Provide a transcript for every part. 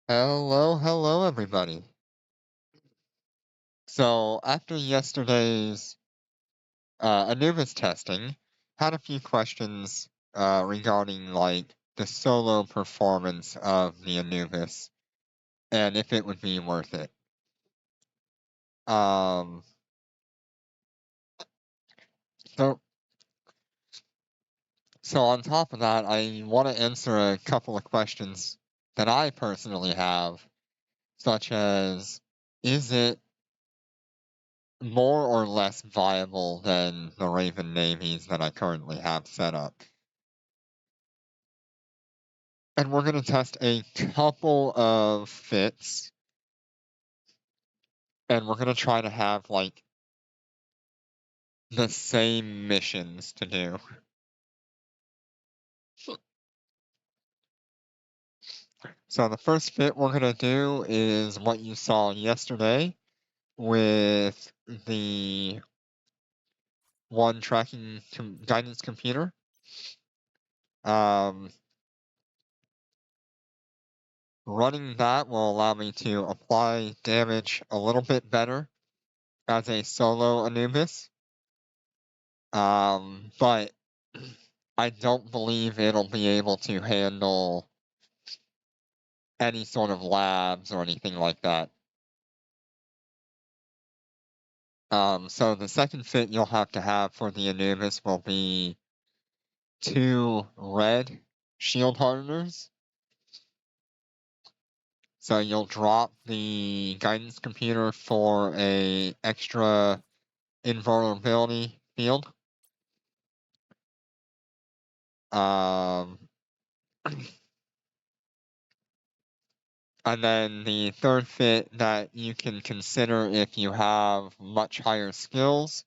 Hello, everybody. So after yesterday's Anubis testing, had a few questions regarding like the solo performance of the Anubis and if it would be worth it. Um, so so on top of that, I want to answer a couple of questions that I personally have, such as is it more or less viable than the Raven navies that I currently have set up? And we're going to test a couple of fits, and we're going to try to have like the same missions to do. So the first fit we're going to do is what you saw yesterday with the one tracking guidance computer. Um, Running that will allow me to apply damage a little bit better as a solo Anubis. But I don't believe it'll be able to handle any sort of labs or anything like that. So the second fit you'll have to have for the Anubis will be 2 red shield hardeners. So you'll drop the guidance computer for a extra invulnerability field. Um, and then the third fit that you can consider if you have much higher skills,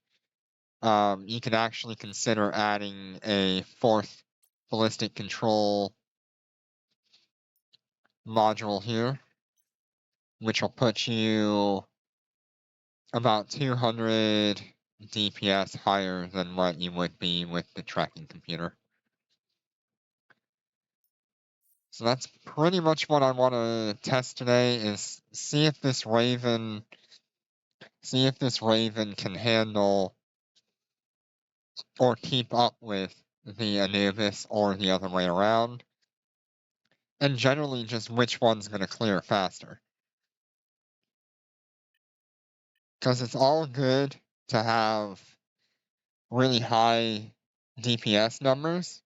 you can actually consider adding a 4th ballistic control module here, which will put you about 200 DPS higher than what you would be with the tracking computer. So that's pretty much what I want to test today, is see if this Raven can handle or keep up with the Anubis or the other way around, and generally just which one's going to clear faster. Because it's all good to have really high DPS numbers,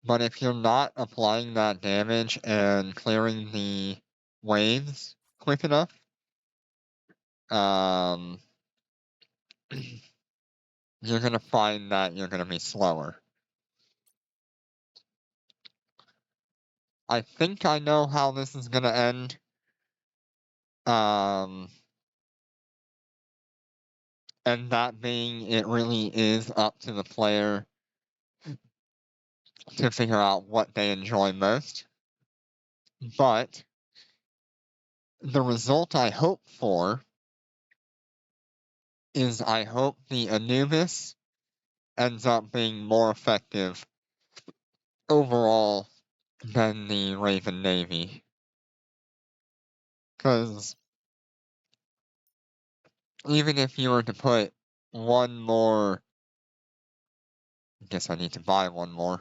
but if you're not applying that damage and clearing the waves quick enough, um, you're going to find that you're going to be slower. I think I know how this is going to end. And that being, it really is up to the player to figure out what they enjoy most. But the result I hope for is I hope the Anubis ends up being more effective overall than the Raven Navy. Because even if you were to put one more, I guess I need to buy one more.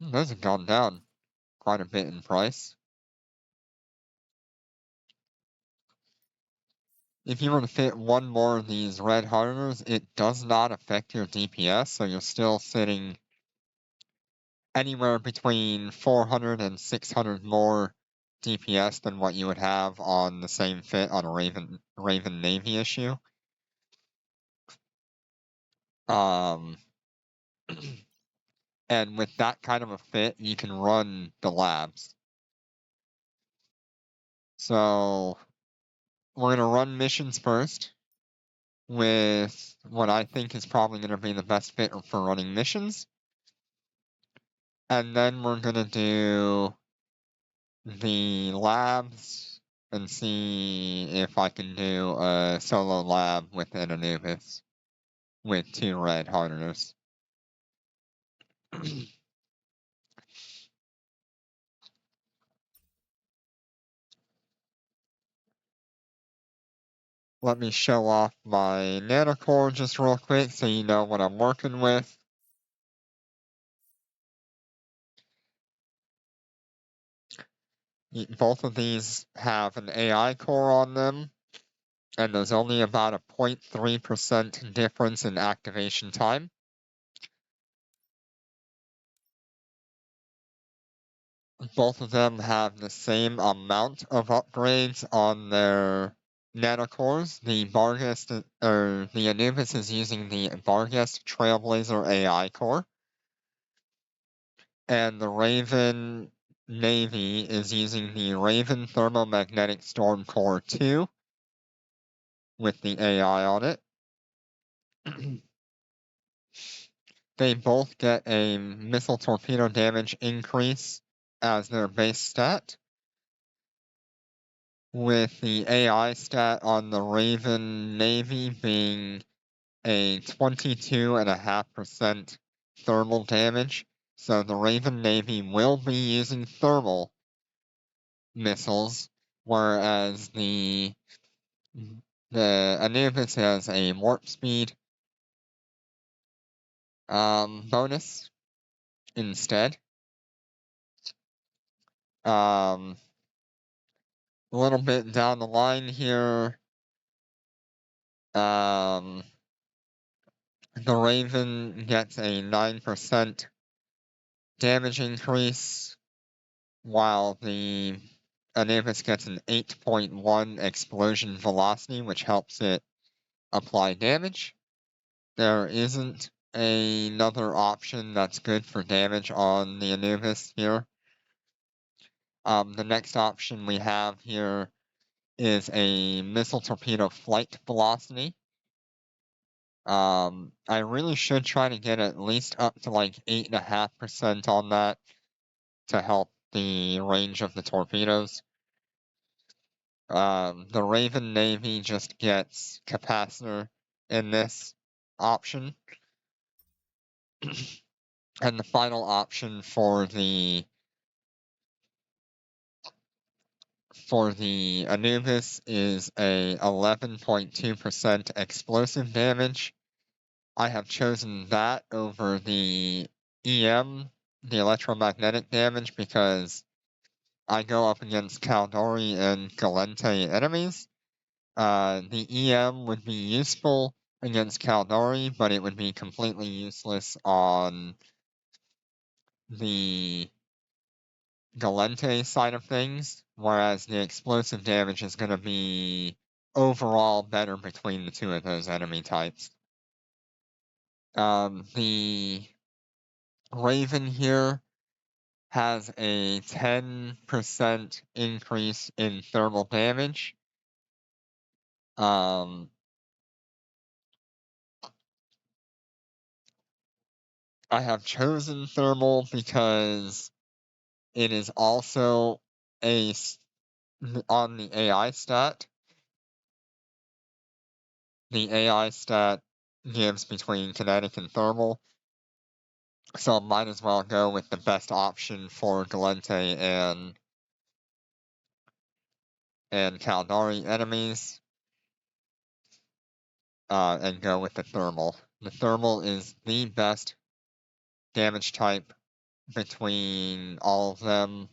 Those have gone down quite a bit in price. If you were to fit one more of these red hardeners, it does not affect your DPS, so you're still sitting anywhere between 400 and 600 more DPS than what you would have on the same fit on a Raven Navy issue. Um, and with that kind of a fit, you can run the labs. So we're gonna run missions first with what I think is probably gonna be the best fit for running missions. And then we're gonna do the labs and see if I can do a solo lab with an Anubis with 2 red hardeners. Let me show off my nanocore just real quick so you know what I'm working with. Both of these have an AI core on them, and there's only about a 0.3% difference in activation time. Both of them have the same amount of upgrades on their nanocores. The the Anubis is using the Barghest Trailblazer AI core, and the Raven Navy is using the Raven Thermomagnetic Storm Core 2 with the AI on it. They both get a missile torpedo damage increase as their base stat, with the AI stat on the Raven Navy being a 22.5% thermal damage. So the Raven Navy will be using thermal missiles, whereas the Anubis has a warp speed bonus instead. A little bit down the line here, the Raven gets a 9% damage increase, while the Anubis gets an 8.1 explosion velocity, which helps it apply damage. There isn't another option that's good for damage on the Anubis here. The next option we have here is a missile torpedo flight velocity. I really should try to get at least up to like 8.5% on that to help the range of the torpedoes. The Raven Navy just gets capacitor in this option. And the final option for the Anubis is a 11.2% explosive damage. I have chosen that over the EM, the electromagnetic damage, because I go up against Caldori and Galente enemies. The EM would be useful against Caldori, but it would be completely useless on the Galente side of things, whereas the explosive damage is going to be overall better between the two of those enemy types. The Raven here has a 10% increase in thermal damage. I have chosen thermal because it is also on the AI stat. The AI stat gives between kinetic and thermal, so might as well go with the best option for Galente and Caldari enemies, and go with the thermal. The thermal is the best damage type between all of them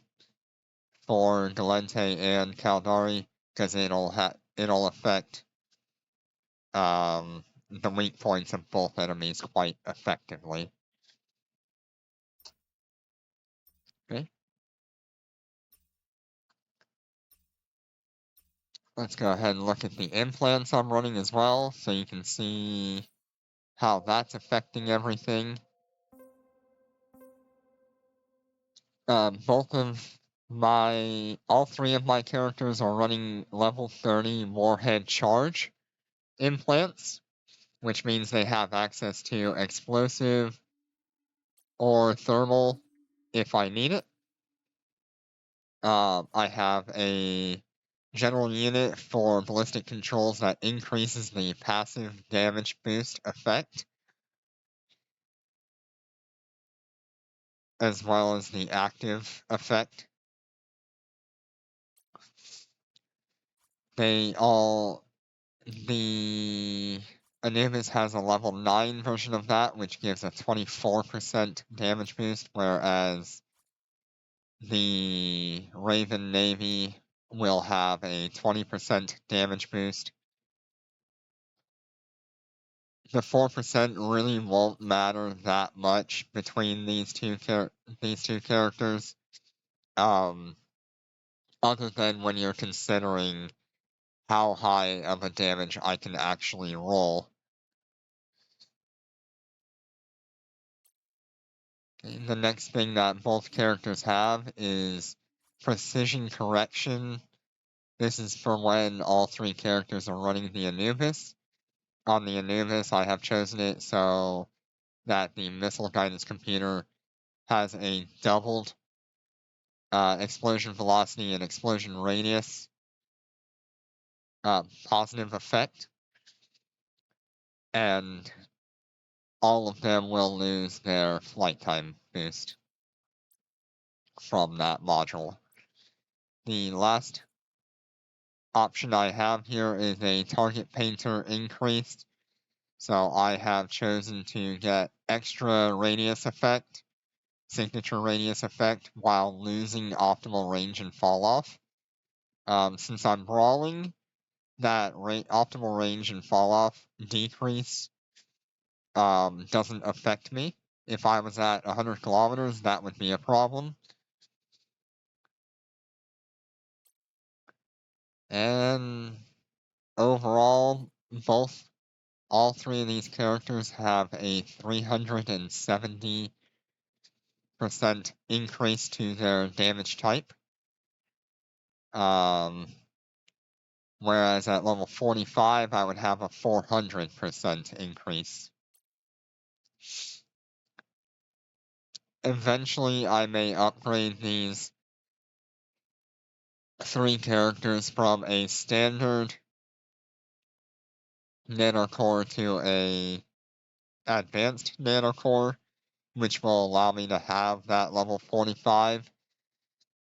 for Galente and Caldari, because it'll affect the weak points of both enemies quite effectively. Okay. Let's go ahead and look at the implants I'm running as well, so you can see how that's affecting everything. All three of my characters are running level 30 Warhead Charge implants, which means they have access to explosive or thermal if I need it. I have a general unit for ballistic controls that increases the passive damage boost effect, as well as the active effect. They all the Anubis has a level 9 version of that, which gives a 24% damage boost, whereas the Raven Navy will have a 20% damage boost. The 4% really won't matter that much between these two characters, other than when you're considering how high of a damage I can actually roll. The next thing that both characters have is precision correction. This is for when all three characters are running the Anubis. On the Anubis, I have chosen it so that the missile guidance computer has a doubled explosion velocity and explosion radius positive effect, and all of them will lose their flight time boost from that module. The last option I have here is a target painter increased. So I have chosen to get extra radius effect, signature radius effect, while losing optimal range and fall off. Since I'm brawling, that optimal range and fall off decrease doesn't affect me. If I was at 100 kilometers, that would be a problem. And overall, all three of these characters have a 370% increase to their damage type. Whereas at level 45, I would have a 400% increase. Eventually, I may upgrade these three characters from a standard nanocore to a advanced nanocore, which will allow me to have that level 45.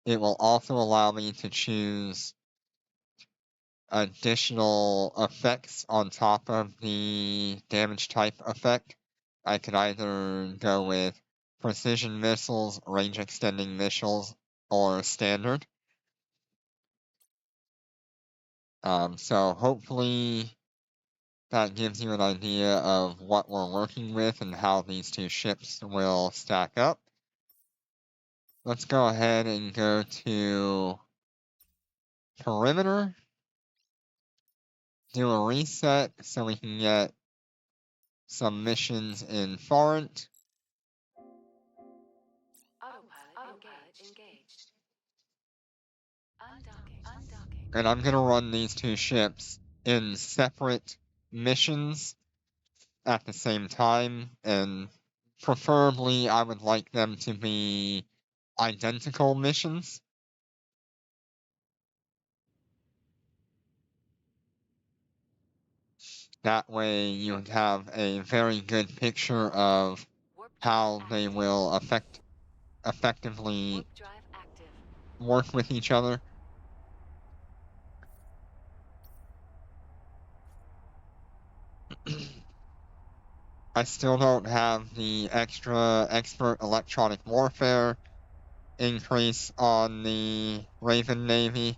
It will also allow me to choose additional effects on top of the damage type effect. I could either go with precision missiles, range extending missiles, or standard. So hopefully that gives you an idea of what we're working with and how these two ships will stack up. Let's go ahead and go to perimeter, do a reset so we can get some missions in foreign. Autopilot engaged. Undocking. And I'm gonna run these two ships in separate missions at the same time, and preferably I would like them to be identical missions. That way you would have a very good picture of how they will effectively work with each other. I still don't have the extra expert electronic warfare increase on the Raven Navy,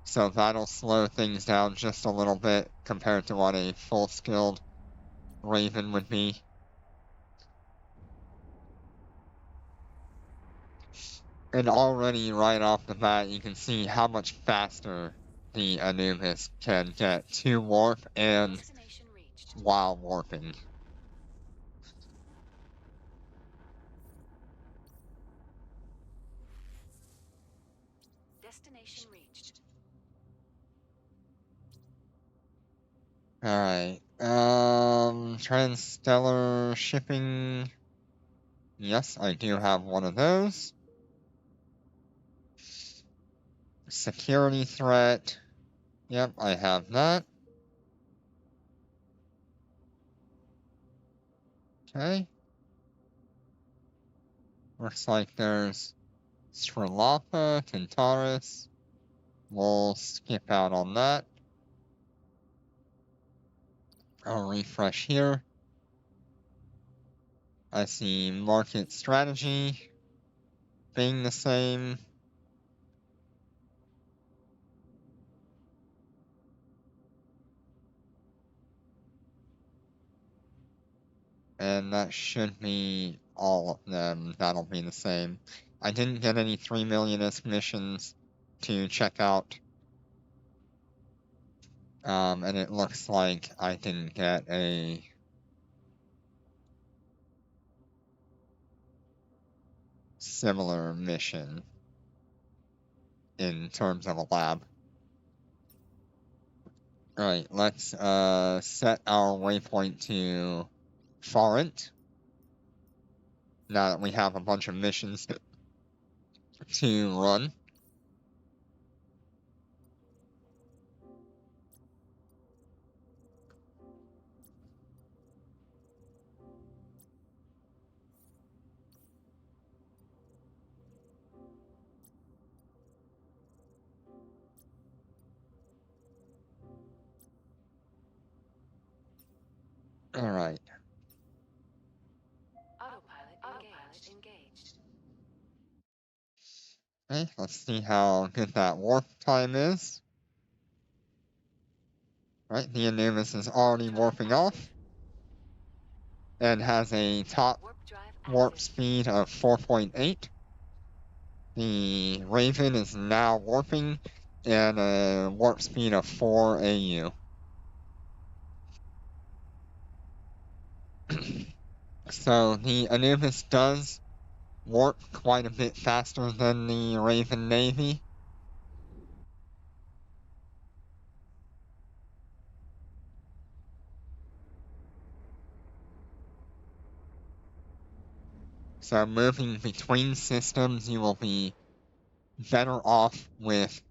so that'll slow things down just a little bit compared to what a full skilled Raven would be. And already right off the bat you can see how much faster the Anubis can get to warp and while warping. Destination reached. Alright, transstellar shipping. Yes, I do have one of those. Security threat. Yep, I have that. Okay. Looks like there's Srilapa, Tintaris. We'll skip out on that. I'll refresh here. I see market strategy being the same. And that should be all of them. That'll be the same. I didn't get any 3 millionist missions to check out. And it looks like I didn't get a similar mission in terms of a lab. Alright, let's set our waypoint to Forint. Now that we have a bunch of missions to run. Alright. Autopilot engaged. Okay, let's see how good that warp time is. Right, the Anubis is already warping off and has a top Warp drive warp active. speed of 4.8. The Raven is now warping and a warp speed of 4 AU. So the Anubis does warp quite a bit faster than the Raven Navy. So moving between systems, you will be better off with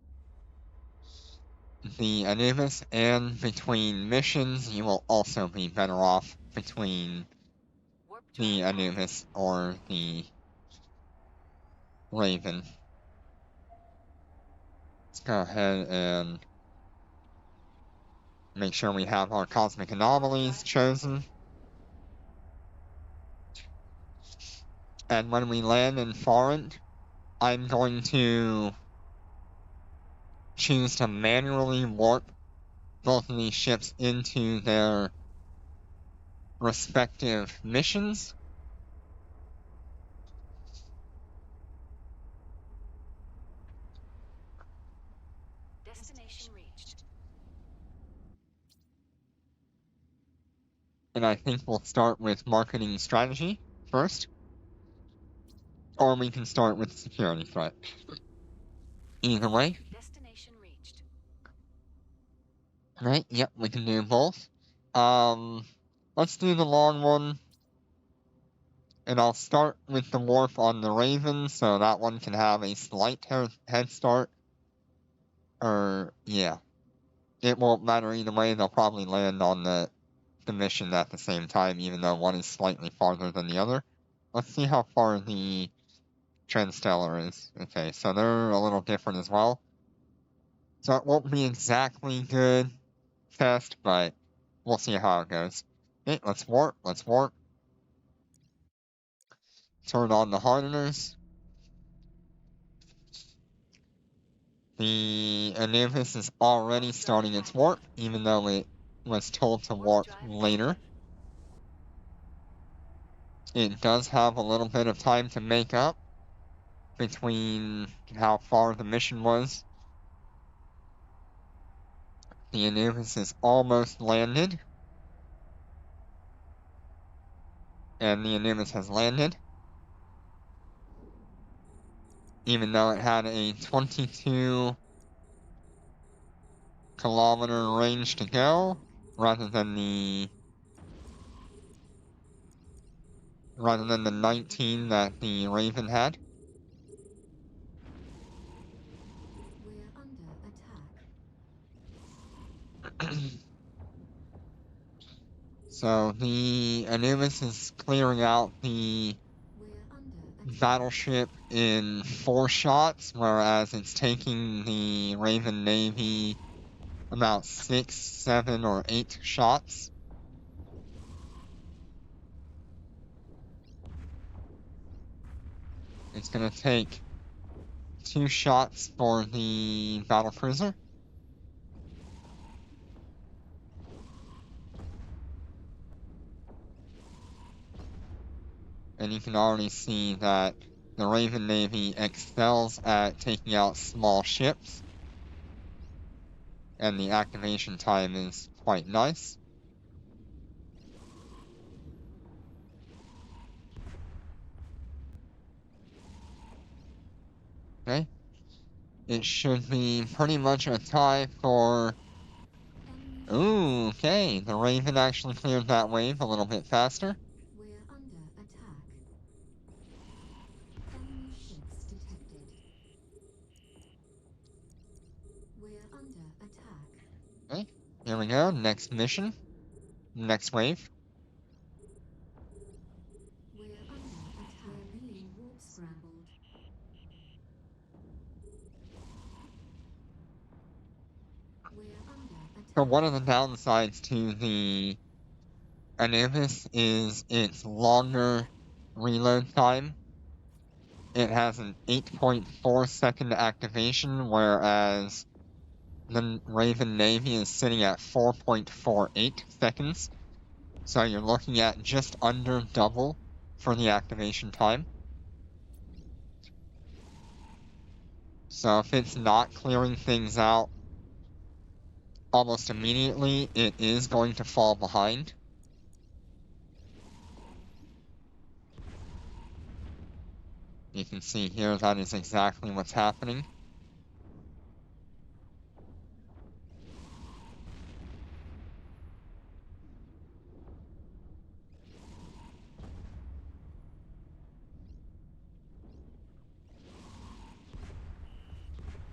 the Anubis, and between missions, you will also be better off between Warp the drive Anubis or the Raven. Let's go ahead and make sure we have our cosmic anomalies chosen. And when we land in Forint, I'm going to choose to manually warp both of these ships into their respective missions. Destination reached. And I think we'll start with marketing strategy first. Or we can start with security threat. Either way. Destination reached. Right, yep, we can do both. Let's do the long one. And I'll start with the warp on the Raven, so that one can have a slight head start. Or, yeah. It won't matter either way, they'll probably land on the mission at the same time, even though one is slightly farther than the other. Let's see how far the Transstellar is. Okay, so they're a little different as well. So it won't be exactly good test, but we'll see how it goes. Okay, let's warp. Turn on the hardeners. The Anubis is already starting its warp, even though it was told to warp later. It does have a little bit of time to make up between how far the mission was. The Anubis is almost landed. And the Anubis has landed. Even though it had a 22 kilometer range to go, rather than the 19 that the Raven had. We're under attack. So the Anubis is clearing out the battleship in 4 shots, whereas it's taking the Raven Navy about 6, 7, or 8 shots. It's gonna take 2 shots for the battle cruiser. And you can already see that the Raven Navy excels at taking out small ships. And the activation time is quite nice. Okay. It should be pretty much a tie for... Enemy Ooh, okay. The Raven actually cleared that wave a little bit faster. We're under attack. Enemy ships detected. We're under attack. Okay. Here we go. Next mission. Next wave. We're under attack. We're being warp scrambled. We're under attack. So one of the downsides to the Anubis is its longer reload time. It has an 8.4 second activation, whereas the Raven Navy is sitting at 4.48 seconds. So you're looking at just under double for the activation time. So if it's not clearing things out almost immediately, it is going to fall behind. You can see here that is exactly what's happening.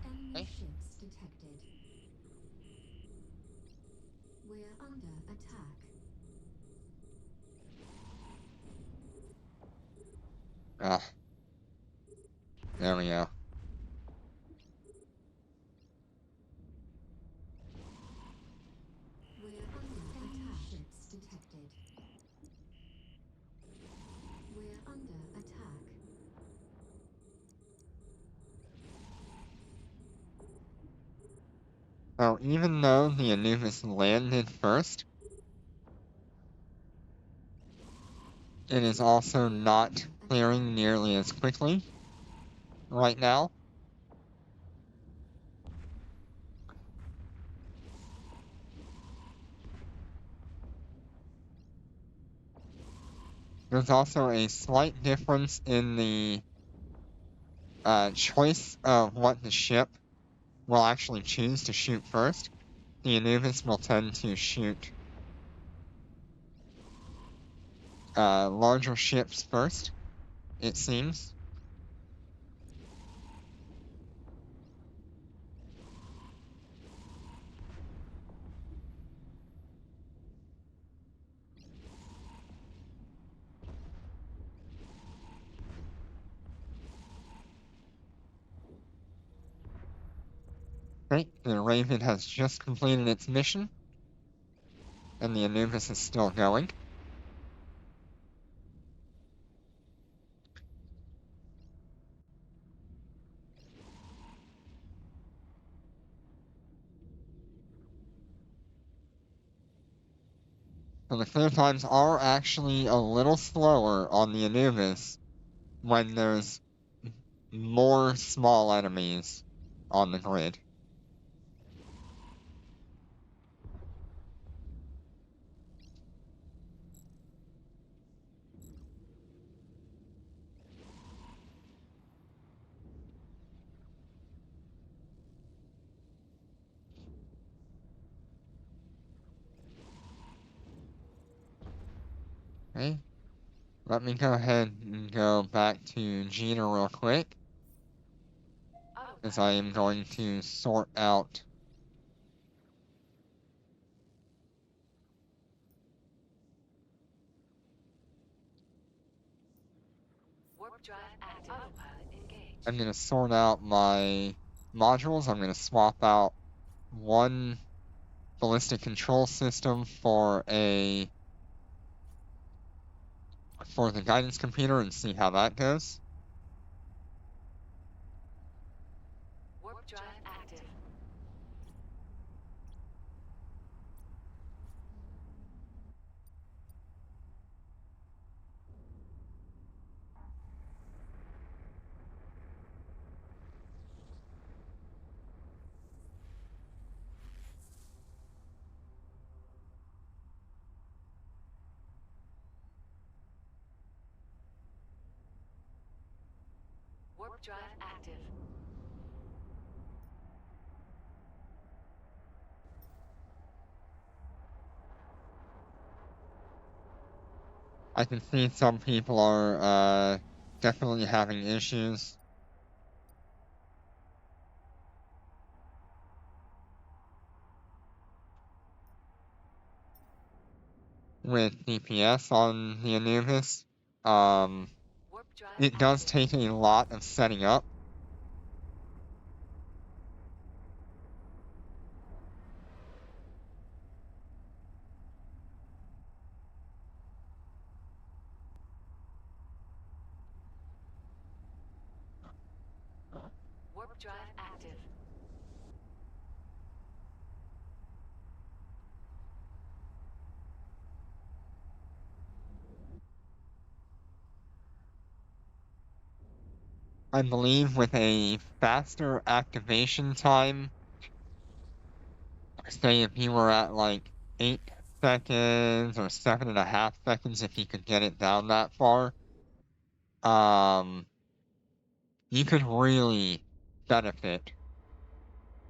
Enemy Okay. ships detected. We're under attack. Ah, there we go. We're under attack. Ships detected. We're under attack. So even though the Anubis landed first, it is also not clearing nearly as quickly right now. There's also a slight difference in the choice of what the ship will actually choose to shoot first. The Anubis will tend to shoot larger ships first, it seems. Okay, the Raven has just completed its mission, and the Anubis is still going. So the clear times are actually a little slower on the Anubis when there's more small enemies on the grid. Okay, let me go ahead and go back to Gina real quick, as I am going to sort out Warp drive active. Autopilot engaged. I'm going to sort out my modules. I'm going to swap out one ballistic control system for the guidance computer and see how that goes. Warp drive active. I can see some people are definitely having issues with DPS on the Anubis. Warp drive It does active. take a lot of setting up. Warp drive active. I believe with a faster activation time, say if you were at like 8 seconds or 7.5 seconds, if you could get it down that far, um, you could really benefit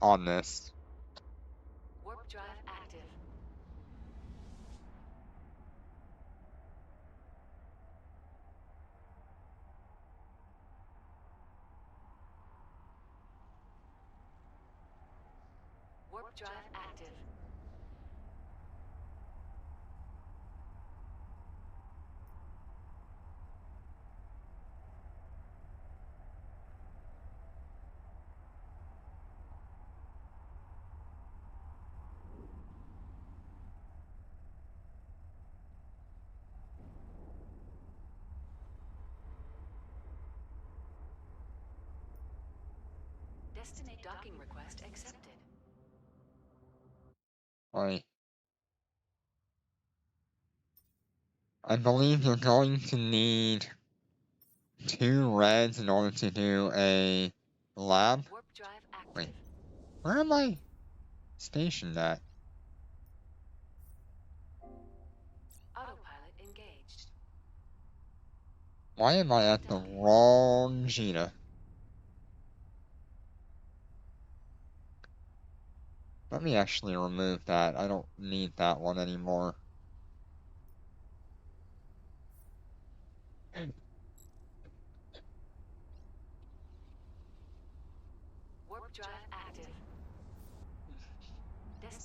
on this. Warp drive active. Warp drive active. Destinate docking request accepted. Right. I believe you're going to need 2 reds in order to do a lab. Warp drive active. Wait, where am I stationed at? Autopilot engaged. Why am I at the wrong Gina? Let me actually remove that. I don't need that one anymore. Warp drive active.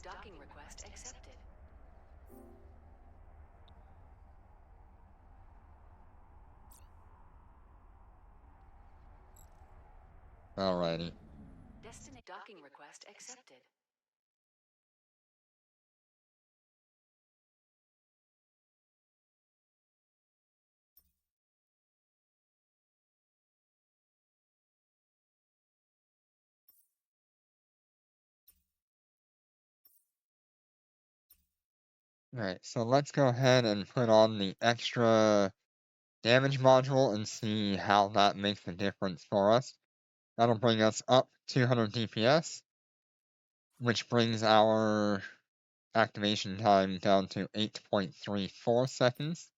Docking request accepted. Alrighty. Destinate docking request accepted. Alright, so let's go ahead and put on the extra damage module and see how that makes a difference for us. That'll bring us up 200 DPS, which brings our activation time down to 8.34 seconds.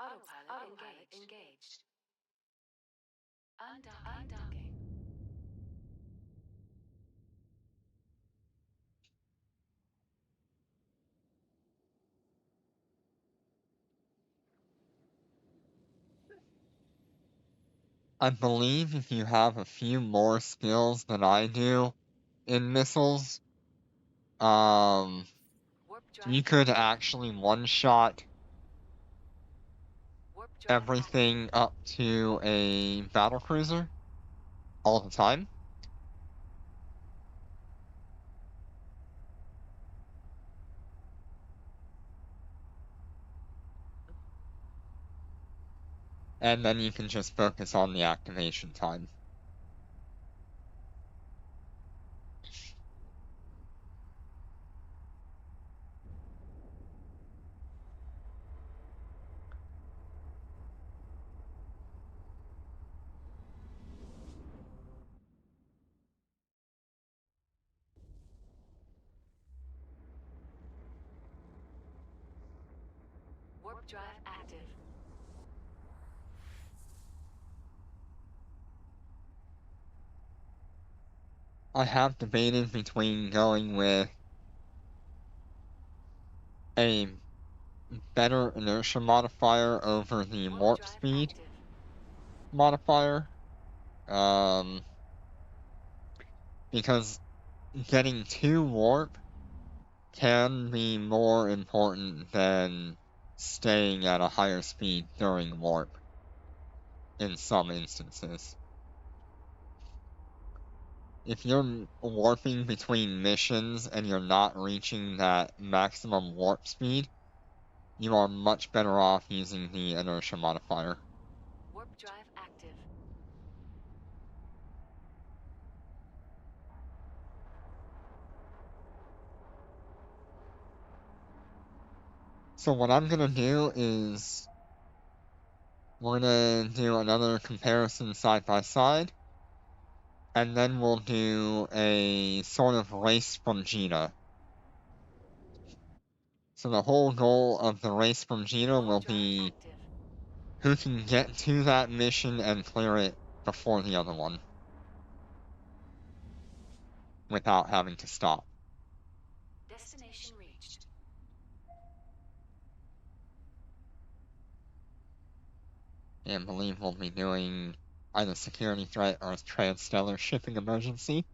Autopilot engaged. Undocking. I believe if you have a few more skills than I do in missiles, Warp drive you could actually one-shot Warp drive everything up to a battlecruiser all the time. And then you can just focus on the activation time. Warp drive active. I have debated between going with a better inertia modifier over the warp drive speed active. modifier. Because getting to warp can be more important than staying at a higher speed during warp in some instances. If you're warping between missions and you're not reaching that maximum warp speed, you are much better off using the inertia modifier. Warp drive active. So what I'm gonna do is we're gonna do another comparison side by side, and then we'll do a sort of race from Gina. So the whole goal of the race from Gina will be Active. who can get to that mission and clear it before the other one without having to stop. Destination reached. And I believe we'll be doing either security threat or transstellar shipping emergency.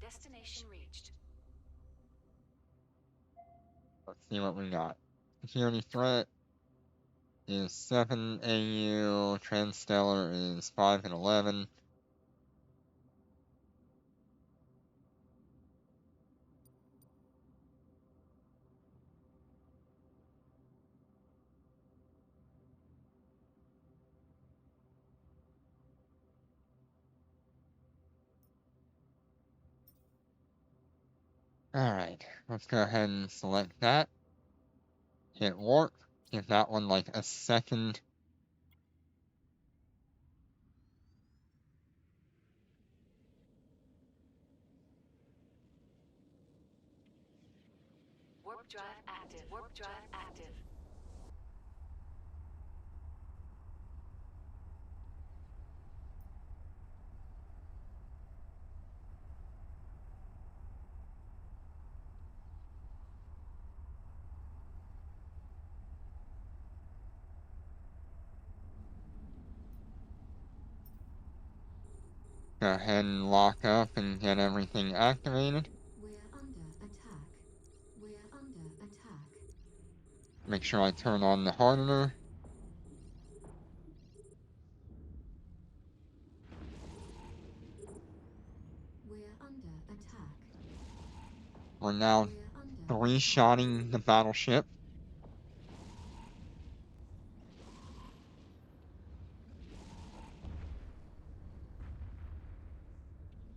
Destination reached. Let's see what we got. Security threat is 7 AU, transstellar is 5 and 11. Alright, let's go ahead and select that. Hit warp. Give that one like a second. Warp drive active. Warp drive active. Go ahead and lock up and get everything activated. We're under attack. We're under attack. Make sure I turn on the hardener. We're under attack. We're now We're under three-shotting the battleship.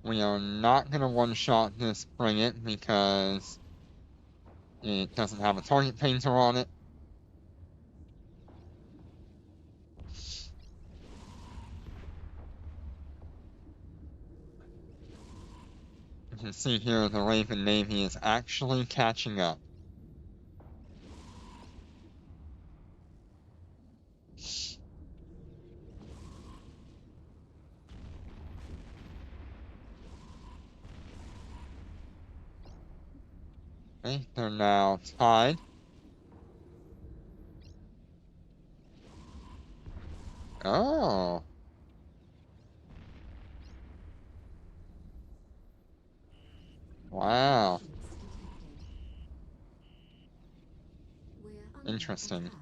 We are not going to one-shot this frigate because it doesn't have a target painter on it. You can see here the Raven Navy is actually catching up. Okay, they're now tied. Oh. Wow. ships detected. We're under Interesting. attack.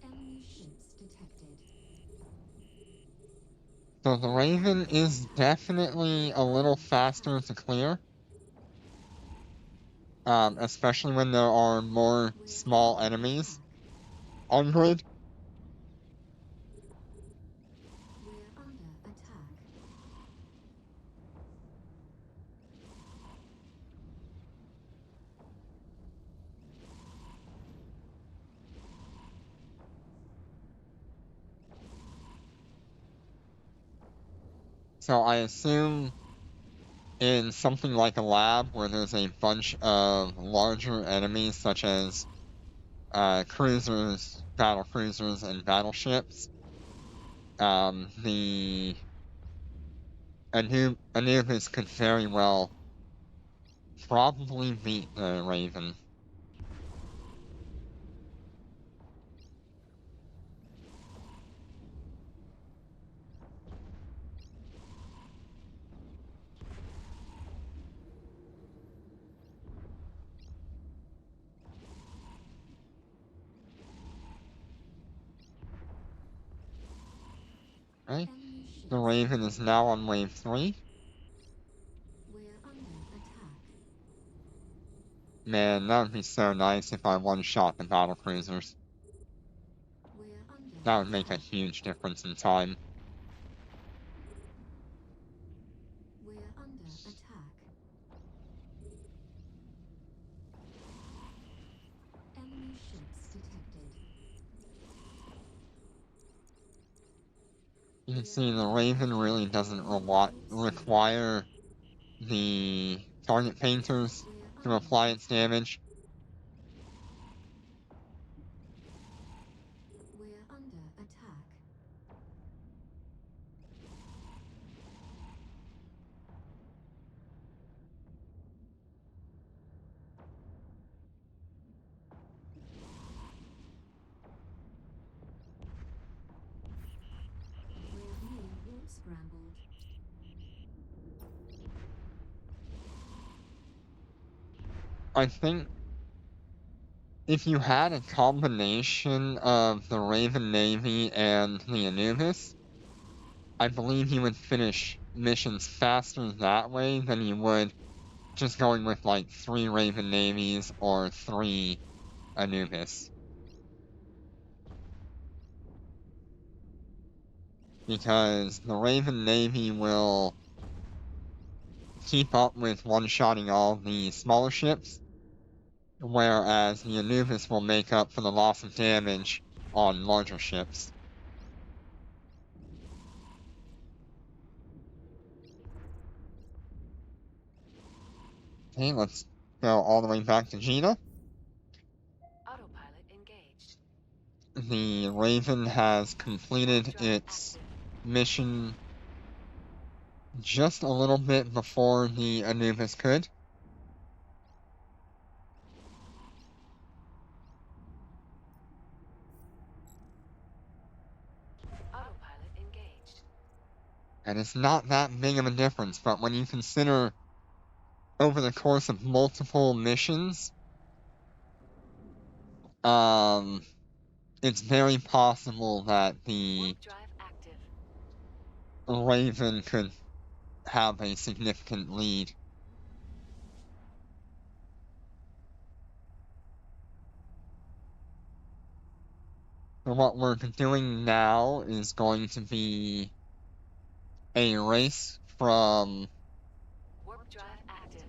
Enemy ships detected. So the Raven is definitely a little faster to clear. Especially when there are more We're small under enemies attack. on grid. We're under attack. So I assume in something like a lab where there's a bunch of larger enemies such as cruisers, battle cruisers, and battleships, the Anubis could very well probably beat the Raven. Right? Enemy ships The Raven is now on wave 3. We're under attack. Man, that would be so nice if I one-shot the battle cruisers. We're under That would make a attack. huge difference in time. We're under attack. Enemy ships detected. You can see the Raven really doesn't require the target painters We're to under apply its damage. We're under attack. We're being warp scrambled. I think if you had a combination of the Raven Navy and the Anubis, I believe you would finish missions faster that way than you would just going with like 3 Raven Navies or 3 Anubis. Because the Raven Navy will keep up with one-shotting all the smaller ships, whereas the Anubis will make up for the loss of damage on larger ships. Okay, let's go all the way back to Gina. Autopilot engaged. The Raven has completed Warp drive its active. mission just a little bit before the Anubis could. Autopilot engaged. And it's not that big of a difference, but when you consider over the course of multiple missions, it's very possible that the Warp drive active. Raven could have a significant lead. So what we're doing now is going to be a race from... Warp drive active.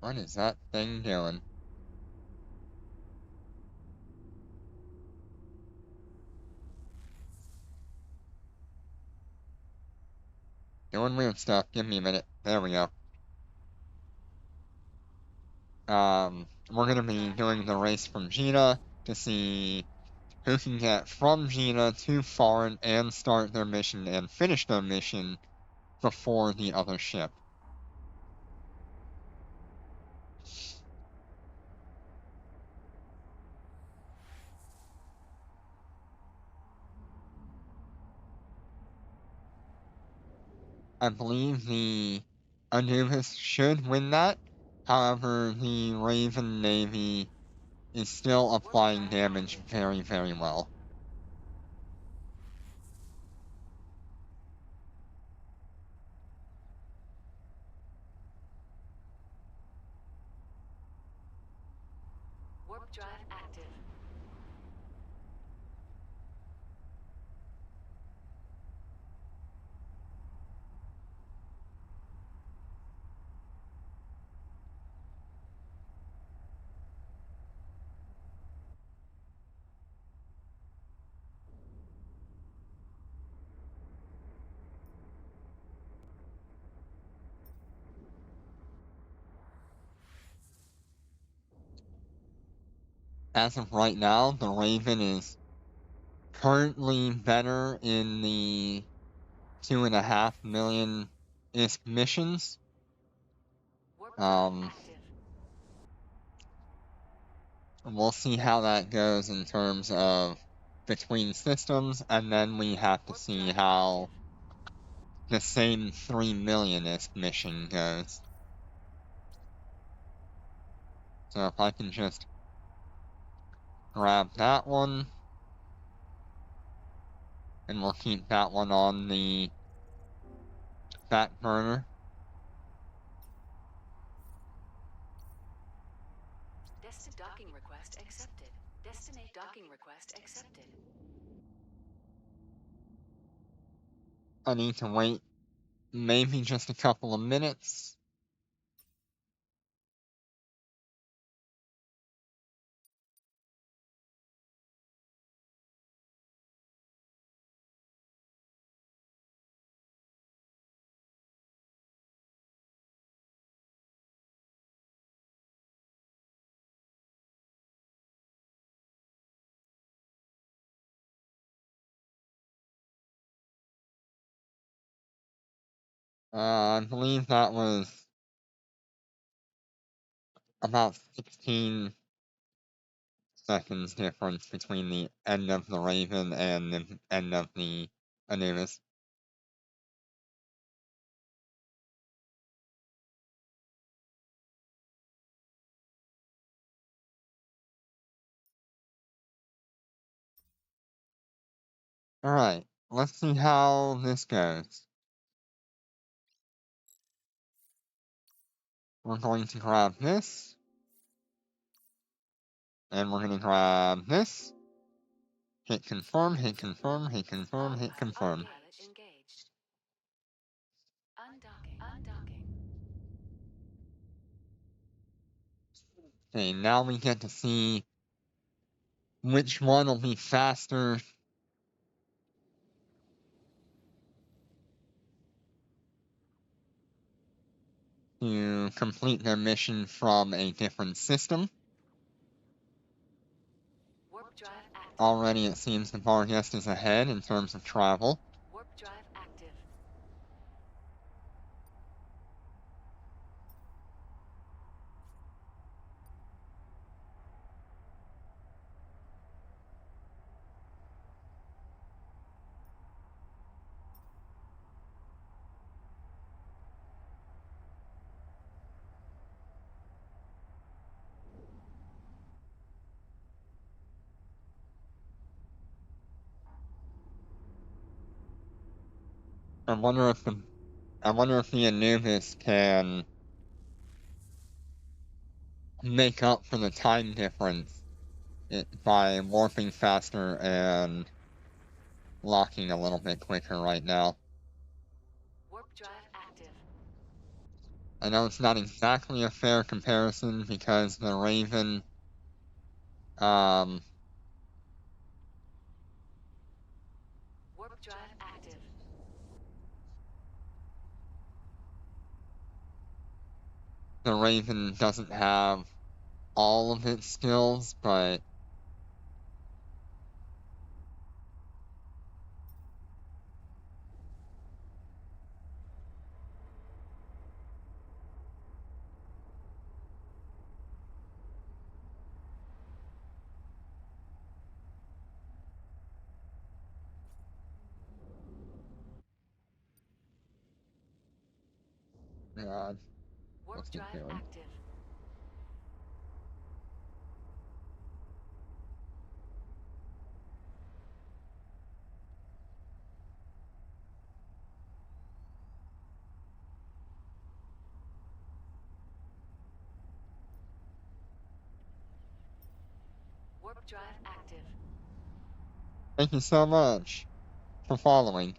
What is that thing doing? Doing weird stuff. Give me a minute. There we go. We're gonna be doing the race from Gina to see who can get from Gina to Foreign and start their mission and finish their mission before the other ship. I believe the Anubis should win that. However, the Raven Navy is still applying damage very, very well. Warp drive active. as of right now, the Raven is currently better in the 2.5 million-ish missions. Warp drive active. We'll see how that goes in terms of between systems, and then we have to Warp see drive how the same 3 million-ish mission goes. So if I can just grab that one, and we'll keep that one on the back burner. Docking request accepted. Destinate docking request accepted. I need to wait maybe just a couple of minutes. I believe that was about 16 seconds difference between the end of the Raven and the end of the Anubis. Alright, let's see how this goes. We're going to grab this, and we're going to grab this. Hit confirm, hit confirm, hit confirm, hit confirm. Autopilot engaged. Undocking. Okay, now we get to see which one will be faster to complete their mission from a different system. Warp drive active. Already it seems the Vargas is ahead in terms of travel. Warp drive active. I wonder if the Anubis can make up for the time difference by warping faster and locking a little bit quicker right now. Warp drive active. I know it's not exactly a fair comparison because the Raven, Warp drive active. the Raven doesn't have all of its skills, but God, Warp what's it drive doing? active. Warp drive active. Thank you so much for following.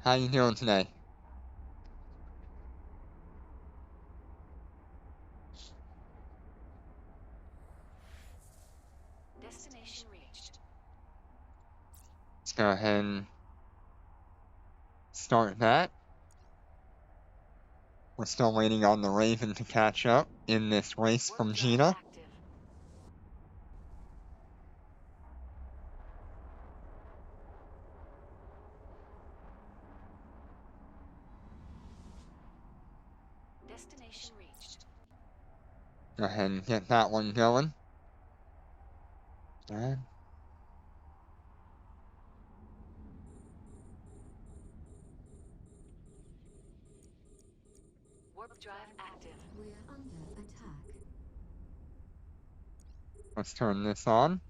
How you doing today? Destination reached. Let's go ahead and start that. We're still waiting on the Raven to catch up in this race Warp from drive Gina. active. Destination reached. Go ahead and get that one going. And Warp drive active. We're under attack. let's turn this on.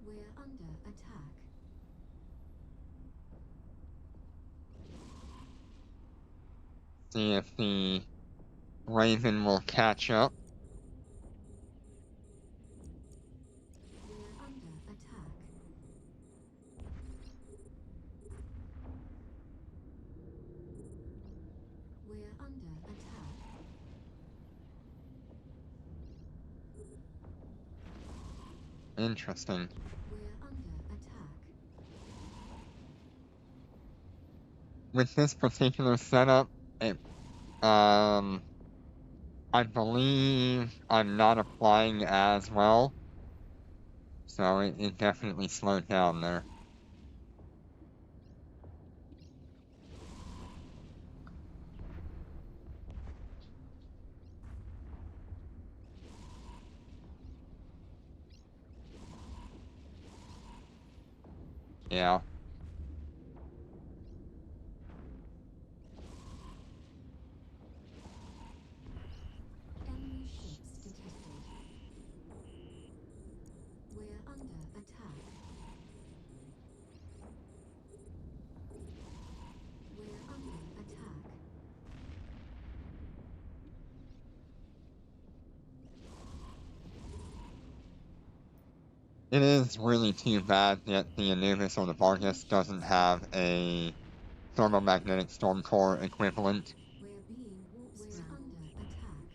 We're under attack. See if the Raven will catch up. We're under attack. We're under attack. Interesting. We're under attack. With this particular setup, I believe I'm not applying as well, so it definitely slowed down there. Yeah. Enemy ships detected. We're under attack. We're under attack. It is really too bad that the Anubis or the Vargas doesn't have a thermomagnetic storm core equivalent. We're being warp We're under attack.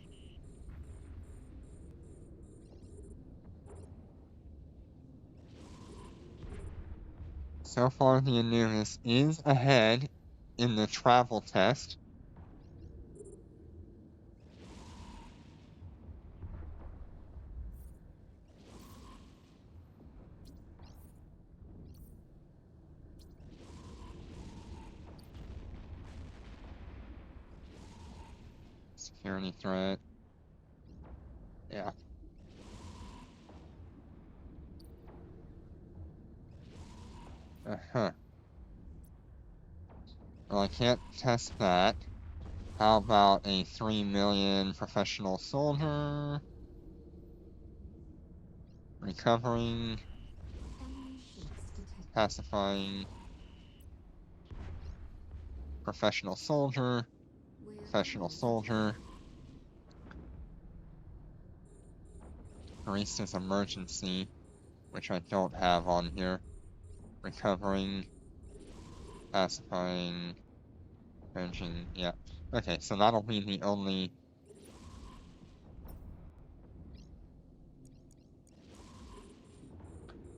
So far, the Anubis is ahead in the travel test. Security threat. Yeah. Uh-huh. Well, I can't test that. How about a 3 million professional soldier? Recovering, Enemy ships detected. pacifying, professional soldier, We're professional under soldier. Barista's emergency, which I don't have on here. Recovering, pacifying, ranging, yeah. Okay, so that'll be the only...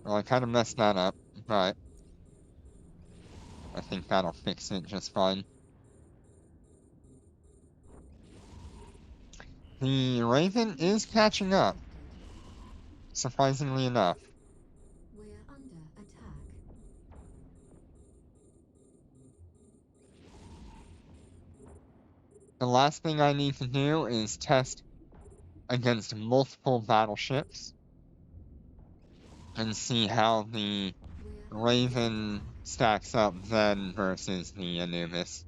Well, I kind of messed that up, but I think that'll fix it just fine. The Raven is catching up, surprisingly enough. We're under attack. The last thing I need to do is test against multiple battleships and see how the We're under Raven attack. stacks up then versus the Anubis.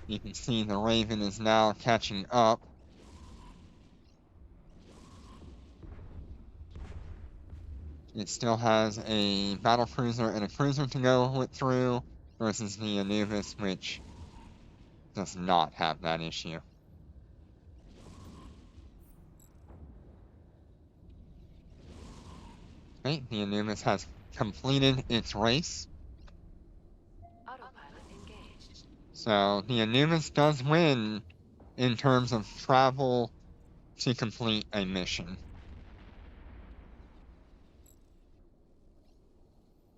You can see the Raven is now catching up. It still has a battlecruiser and a cruiser to go through, versus the Anubis, which does not have that issue. Okay, the Anubis has completed its race. Autopilot engaged. So the Anubis does win in terms of travel to complete a mission.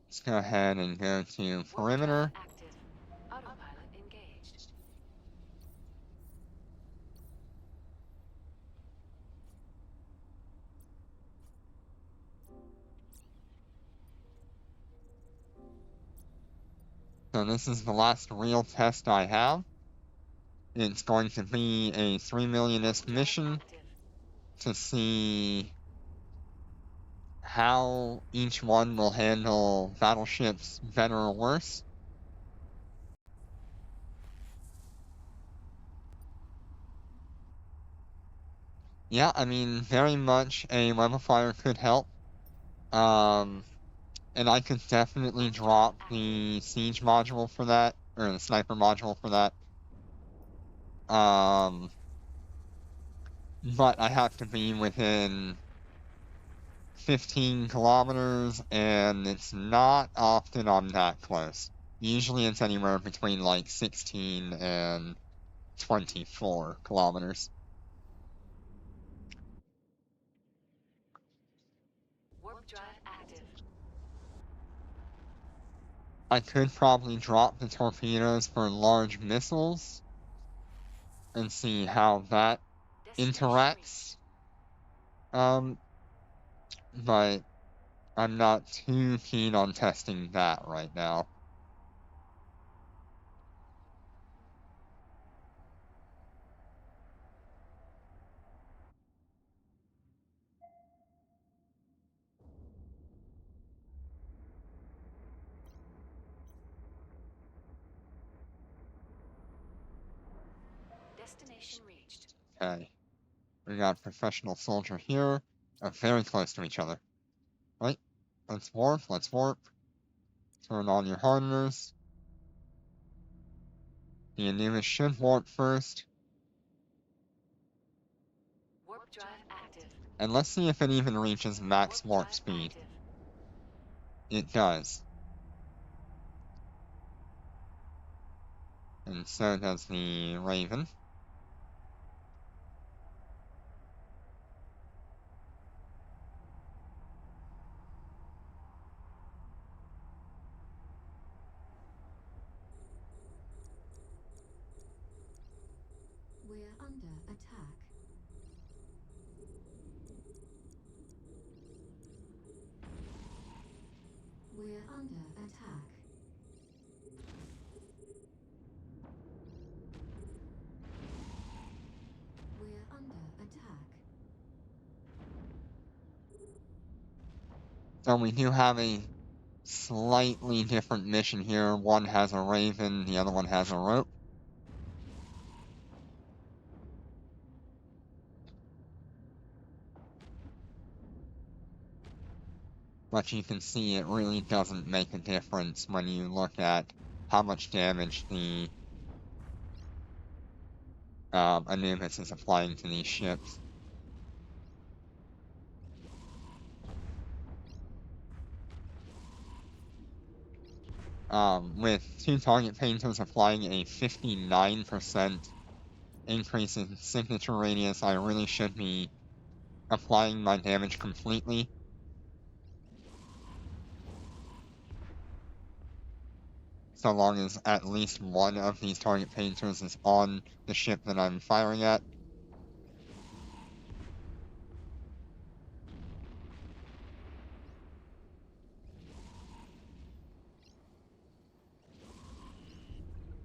Let's go ahead and go to Warp perimeter. drive active. Autopilot engaged. So this is the last real test I have. It's going to be a 3 millionist mission Active. to see how each one will handle battleships better or worse. Yeah, I mean, very much a level fire could help. And I could definitely drop the siege module for that, or the sniper module for that. But I have to be within 15 kilometers, and it's not often I'm that close. Usually it's anywhere between like 16 and 24 kilometers. Warp drive active. I could probably drop the torpedoes for large missiles and see how that Destination interacts. But I'm not too keen on testing that right now. reached. Destination reached. Okay. We got professional soldier here. Very close to each other. Right? Let's warp, let's warp. Turn on your hardeners. The Anubis should warp first. Warp drive active. And let's see if it even reaches max warp speed. Active. It does. And so does the Raven. We're under attack. We're under attack. We're under attack. So we do have a slightly different mission here. One has a Raven, the other one has a rope. But you can see it really doesn't make a difference when you look at how much damage the Anubis is applying to these ships. With 2 target painters applying a 59% increase in signature radius, I really should be applying my damage completely. So long as at least one of these target painters is on the ship that I'm firing at.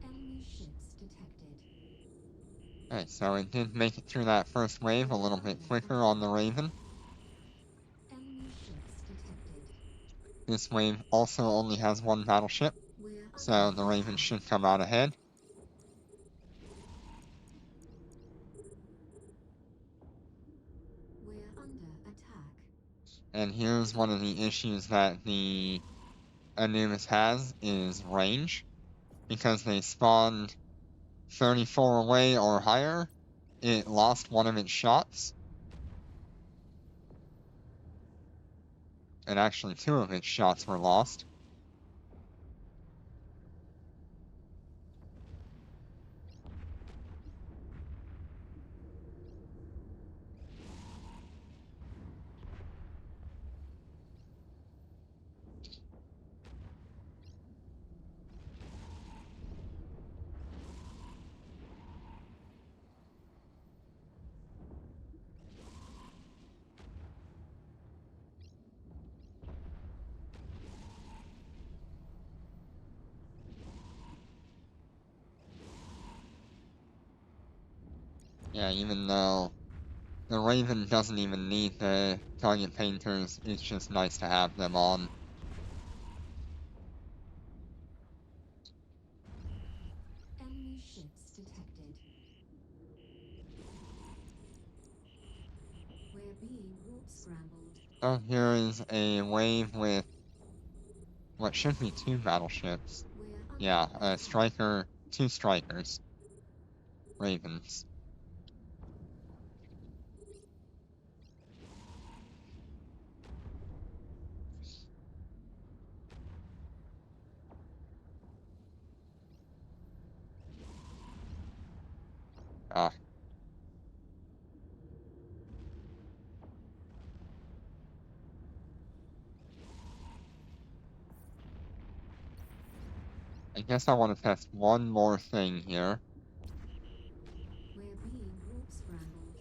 Enemy ships detected. Alright, so it did make it through that first wave a little bit quicker on the Raven. Enemy ships detected. This wave also only has 1 battleship, We're so under the Raven attack. should come out ahead. We're under attack. And here's one of the issues that the Anubis has, is range. because they spawned 34 away or higher, it lost one of its shots. And actually, two of its shots were lost. Yeah, even though the Raven doesn't even need the target painters, it's just nice to have them on. Enemy ships detected. We're being warp scrambled. Oh, here is a wave with what should be two battleships. We're under Yeah, a attack. striker, two strikers. Ravens. Ah, I guess I want to test one more thing here. We're being warp scrambled.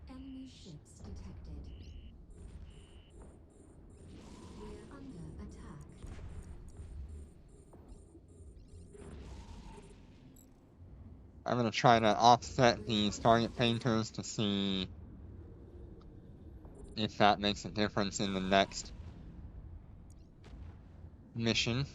Enemy ships detected. We're under attack. I'm gonna try to offset these target painters to see if that makes a difference in the next mission.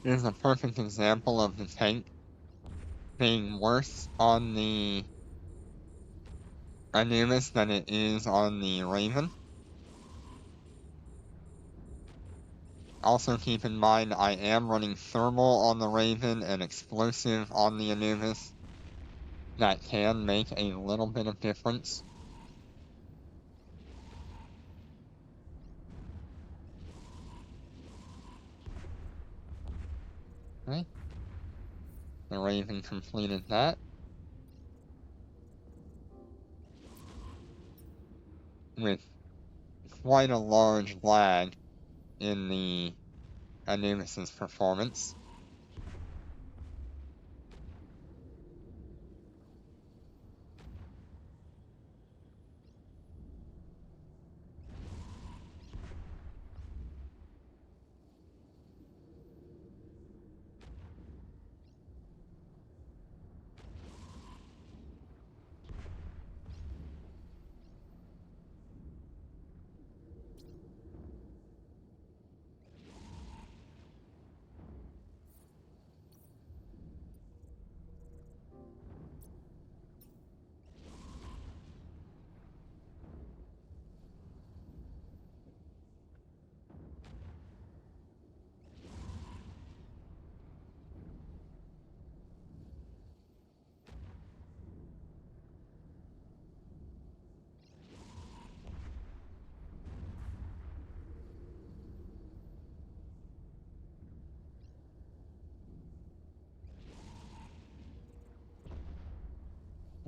This is a perfect example of the tank being worse on the Anubis than it is on the Raven. Also keep in mind I am running thermal on the Raven and explosive on the Anubis. That can make a little bit of difference. Okay. The Raven completed that. With quite a large lag in the Anubis's performance.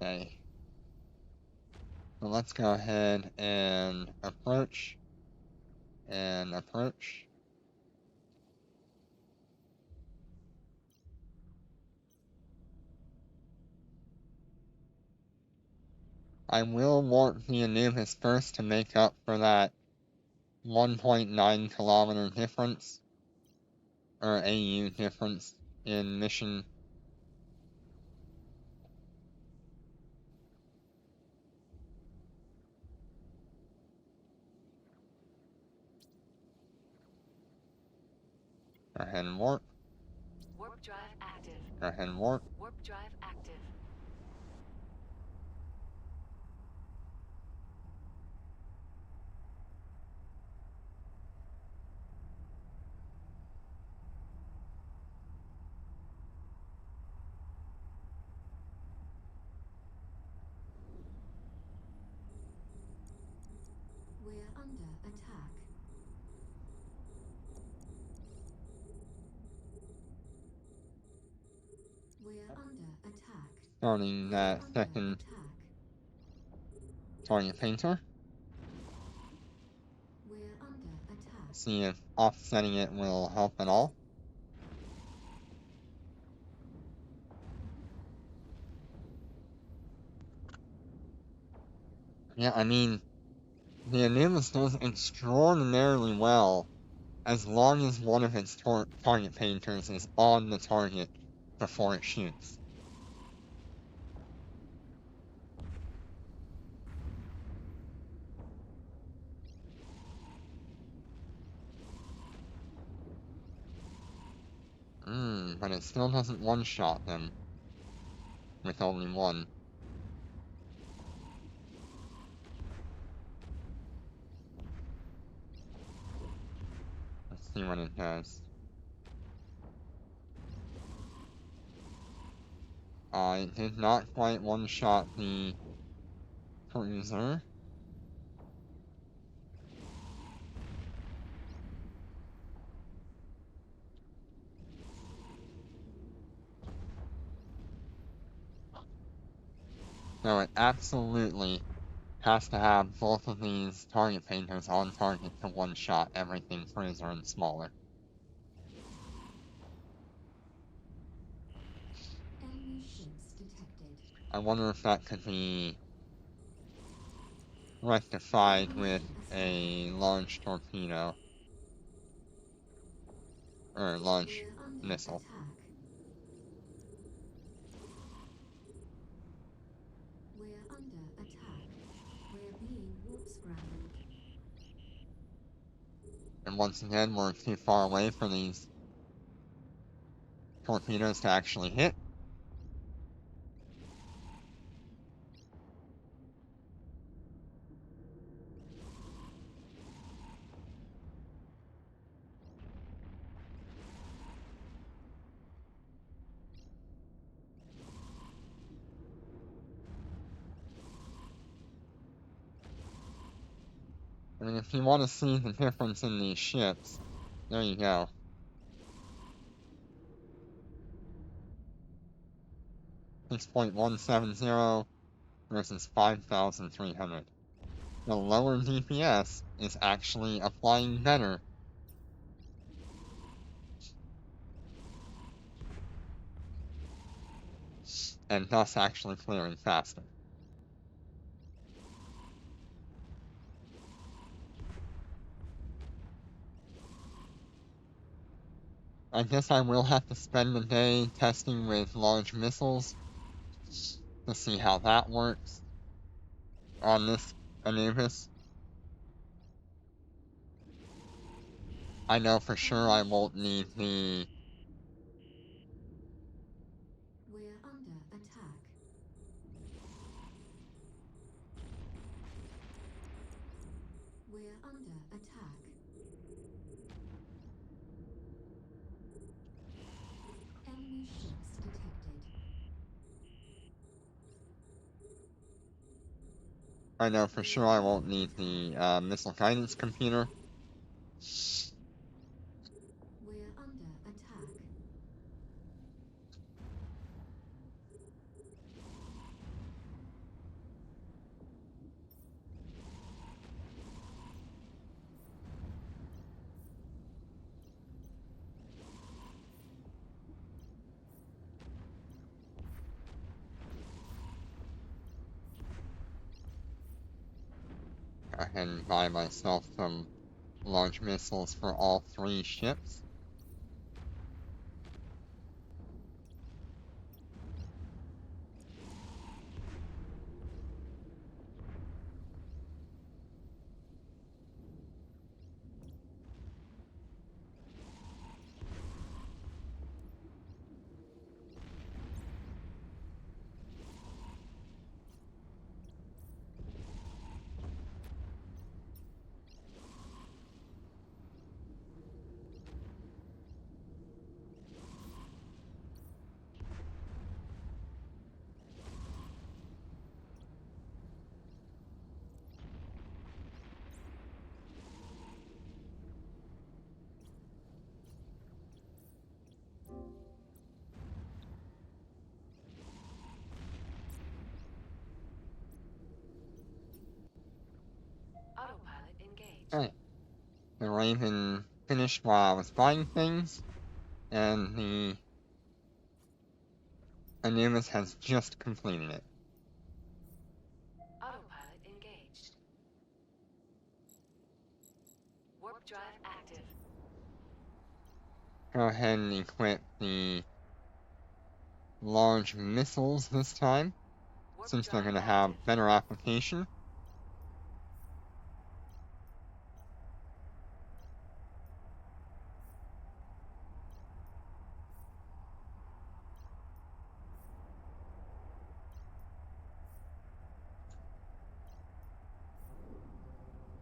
Okay. So let's go ahead and approach. And approach. I will warp the Anubis first to make up for that 1.9 kilometer difference, or AU difference in mission. Go ahead and warp. Warp drive active. Go ahead and warp. Warp drive active. We're under attack. We're under attack. Starting We're that under second attack. target painter. We're under attack. See if offsetting it will help at all. Yeah, I mean, the Anubis does extraordinarily well as long as one of its target painters is on the target before it shoots. But it still doesn't one-shot them with only one. Let's see what it does. It did not quite one-shot the cruiser. So it absolutely has to have both of these target painters on target to one-shot everything cruiser and smaller. Enemy ships detected. I wonder if that could be rectified with a large torpedo. Or launch We're under missile. attack. We're under attack. We're being warp scrambled. And once again, we're too far away for these torpedoes to actually hit. I mean, if you want to see the difference in these ships, there you go. 6.170 versus 5,300. The lower DPS is actually applying better. And thus actually clearing faster. I guess I will have to spend the day testing with large missiles to see how that works on this Anubis. I know for sure I won't need the We're under attack. We're under attack. Enemy ships detected. I know for sure I won't need the missile guidance computer. We're under attack. I can buy myself some launch missiles for all 3 ships. Autopilot engaged. Alright. The Raven finished while I was buying things, and the Anubis has just completed it. Autopilot engaged. Warp drive active. Go ahead and equip the large missiles this time, Warp since they're drive going to have active. better application.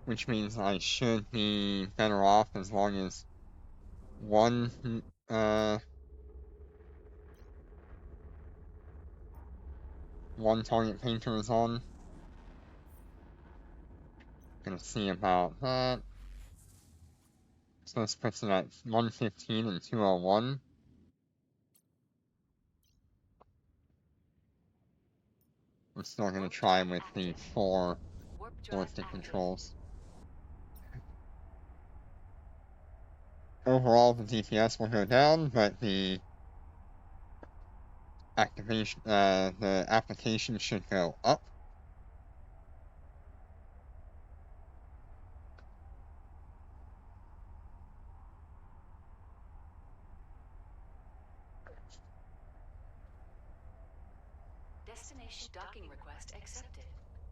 Which means I should be better off as long as one target painter is on. Gonna see about that. So this puts it at 115 and 201. I'm still gonna Warp try drive with the active. 4 Warp drive ballistic active. controls. Overall, the DPS will go down, but the application should go up. Destination docking request accepted.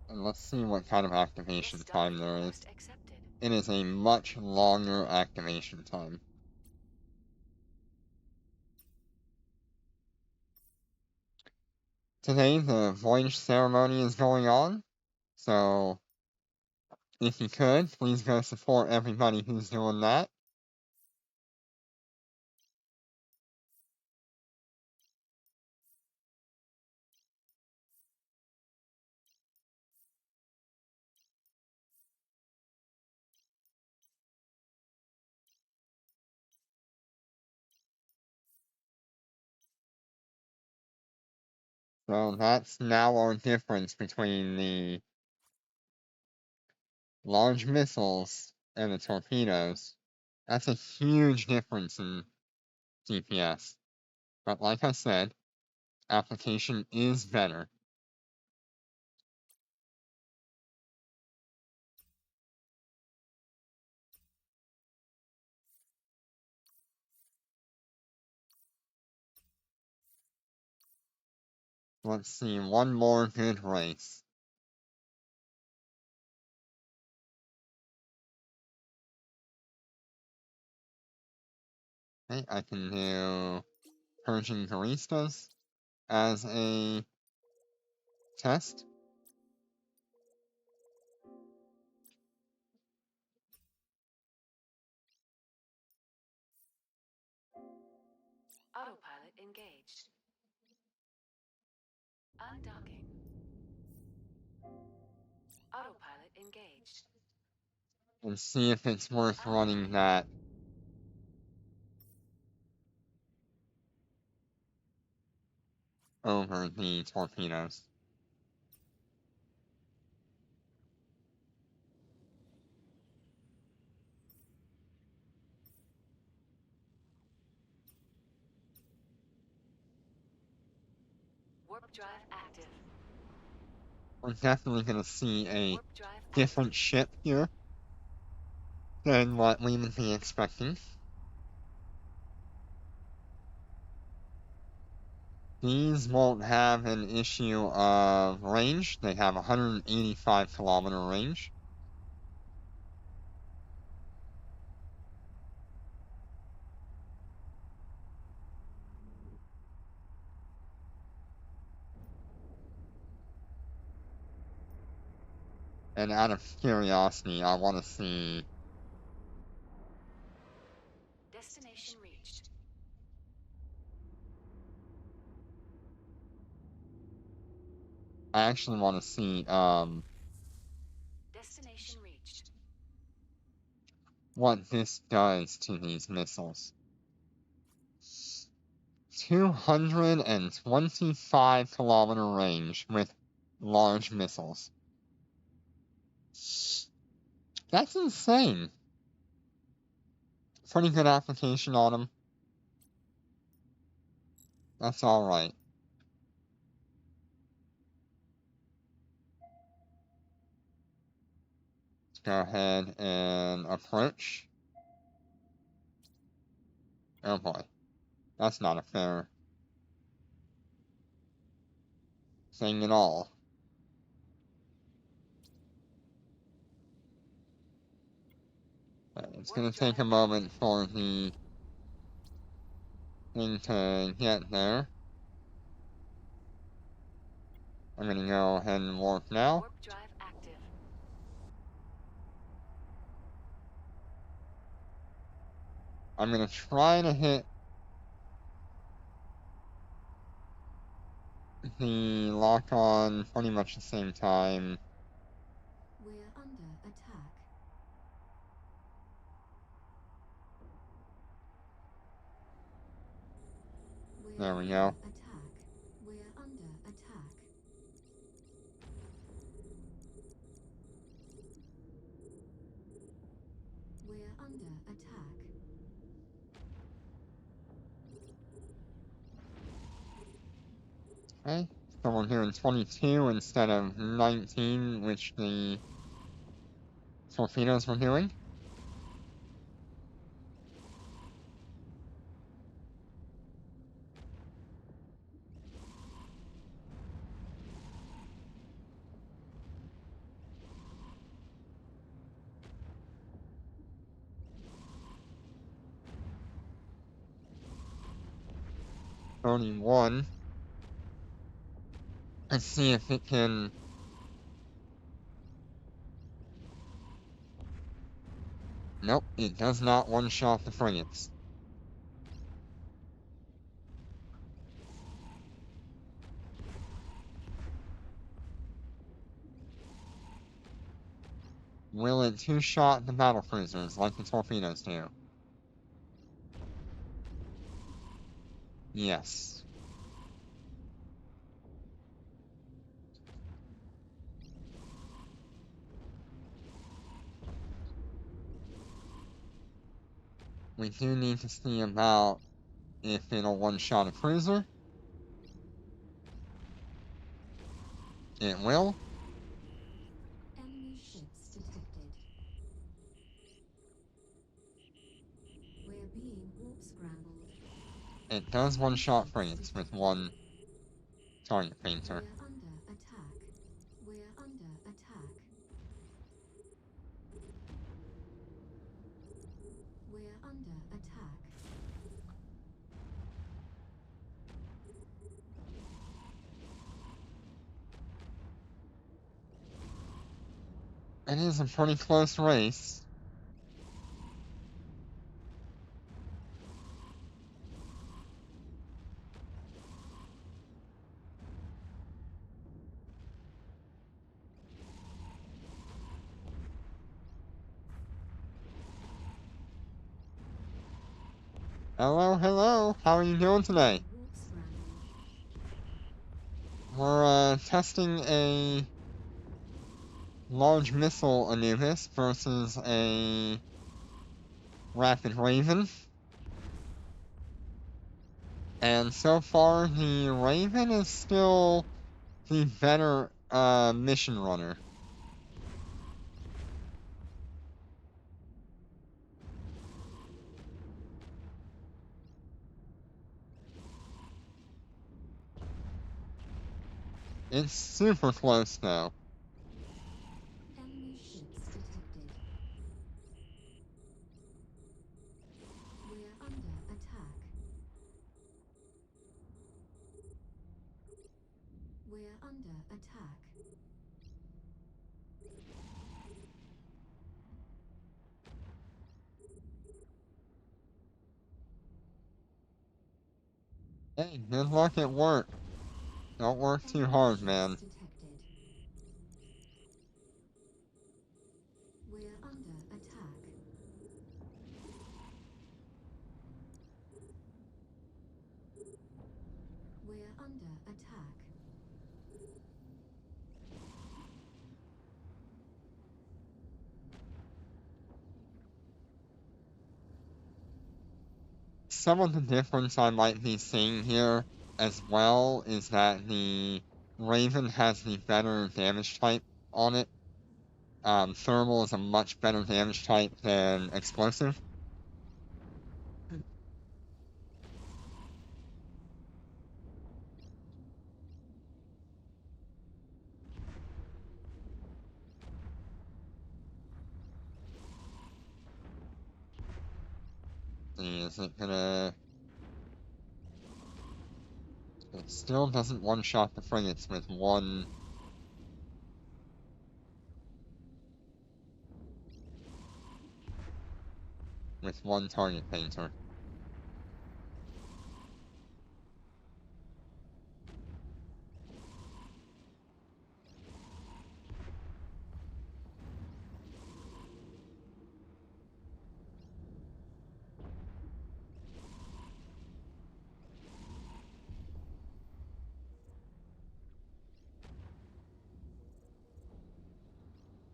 And let's see what kind of activation Yes, time docking there is. request accepted. It is a much longer activation time. Today, the voyage ceremony is going on, so if you could, please go support everybody who's doing that. So that's now our difference between the large missiles and the torpedoes. That's a huge difference in DPS. But like I said, application is better. Let's see, one more good race. Okay, I can do Persian Baristas as a test. Autopilot engaged. Undocking. Autopilot engaged. And see if it's worth running that over the torpedoes. Warp drive active. We're definitely going to see a Warp drive active. different ship here. than what we would be expecting. These won't have an issue of range. They have 185-kilometer range. And out of curiosity, I want to see. Destination reached. I actually want to see Destination reached. what this does to these missiles. 225-kilometer range with large missiles. That's insane. Pretty good application on them. That's alright. Let's go ahead and approach. Oh boy. That's not a fair thing at all. It's gonna take a moment for the thing to get there. I'm gonna go ahead and warp now. Warp drive active. I'm gonna try to hit the lock on pretty much the same time. We're under attack. There we We're go. under attack. We're under attack. We're under attack. Okay, so we're doing 22 instead of 19, which the torpedoes were doing. Only one. Let's see if it can. Nope, it does not one-shot the frigates. Will it two-shot the battlecruisers like the torpedoes do? Yes. We do need to see about if it'll one-shot a cruiser. It will. Enemy ships detected. We're being warp scrambled. It does one-shot frigates with one target painter. We're under attack. We're under attack. We're under attack. It is a pretty close race. Hello, hello. How are you doing today? Warp scrambled. We're testing a large missile Anubis versus a rapid Raven. And so far, the Raven is still the better mission runner. It's super close though. Enemy ships detected. We're under attack. We're under attack. Hey, good luck at work. Don't work too Enemy hard, ships man. detected. We're under attack. We're under attack. Some of the difference I might be seeing here as well is that the Raven has the better damage type on it. Thermal is a much better damage type than explosive. Is it gonna... It still doesn't one-shot the frigates with one target painter.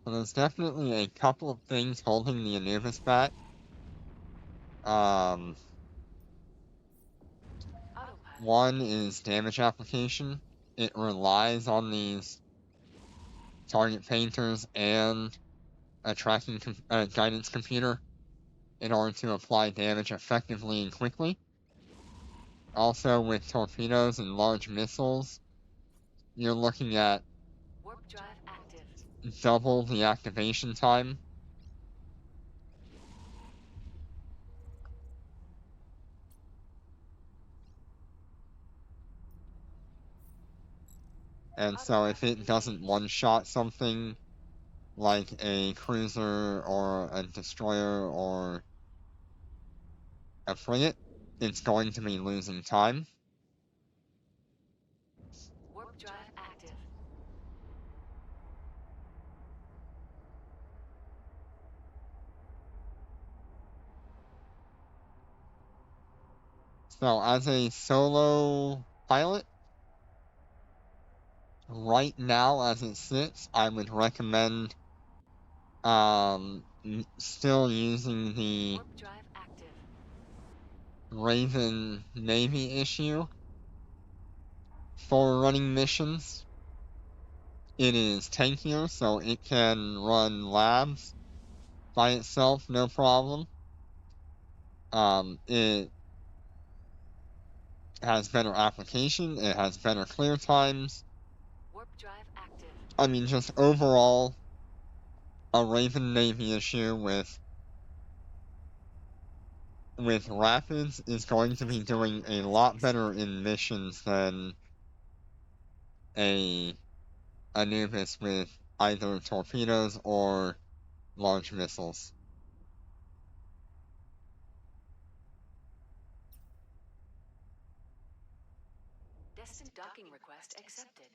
So there's definitely a couple of things holding the Anubis back. Autopilot One is damage application. It relies on these target painters and a guidance computer in order to apply damage effectively and quickly. Also, with torpedoes and large missiles, you're looking at warp drive active. double the activation time. And so if it doesn't one-shot something like a cruiser or a destroyer or a frigate, it's going to be losing time. Warp drive active. So as a solo pilot, right now as it sits, I would recommend still using the Warp drive active. Raven Navy issue for running missions. It is tankier, so it can run labs by itself, no problem. It has better application, it has better clear times. Warp drive active. I mean, just overall, a Raven Navy issue with Rapids is going to be doing a lot better in missions than a Anubis with either torpedoes or large missiles. Destined docking request accepted.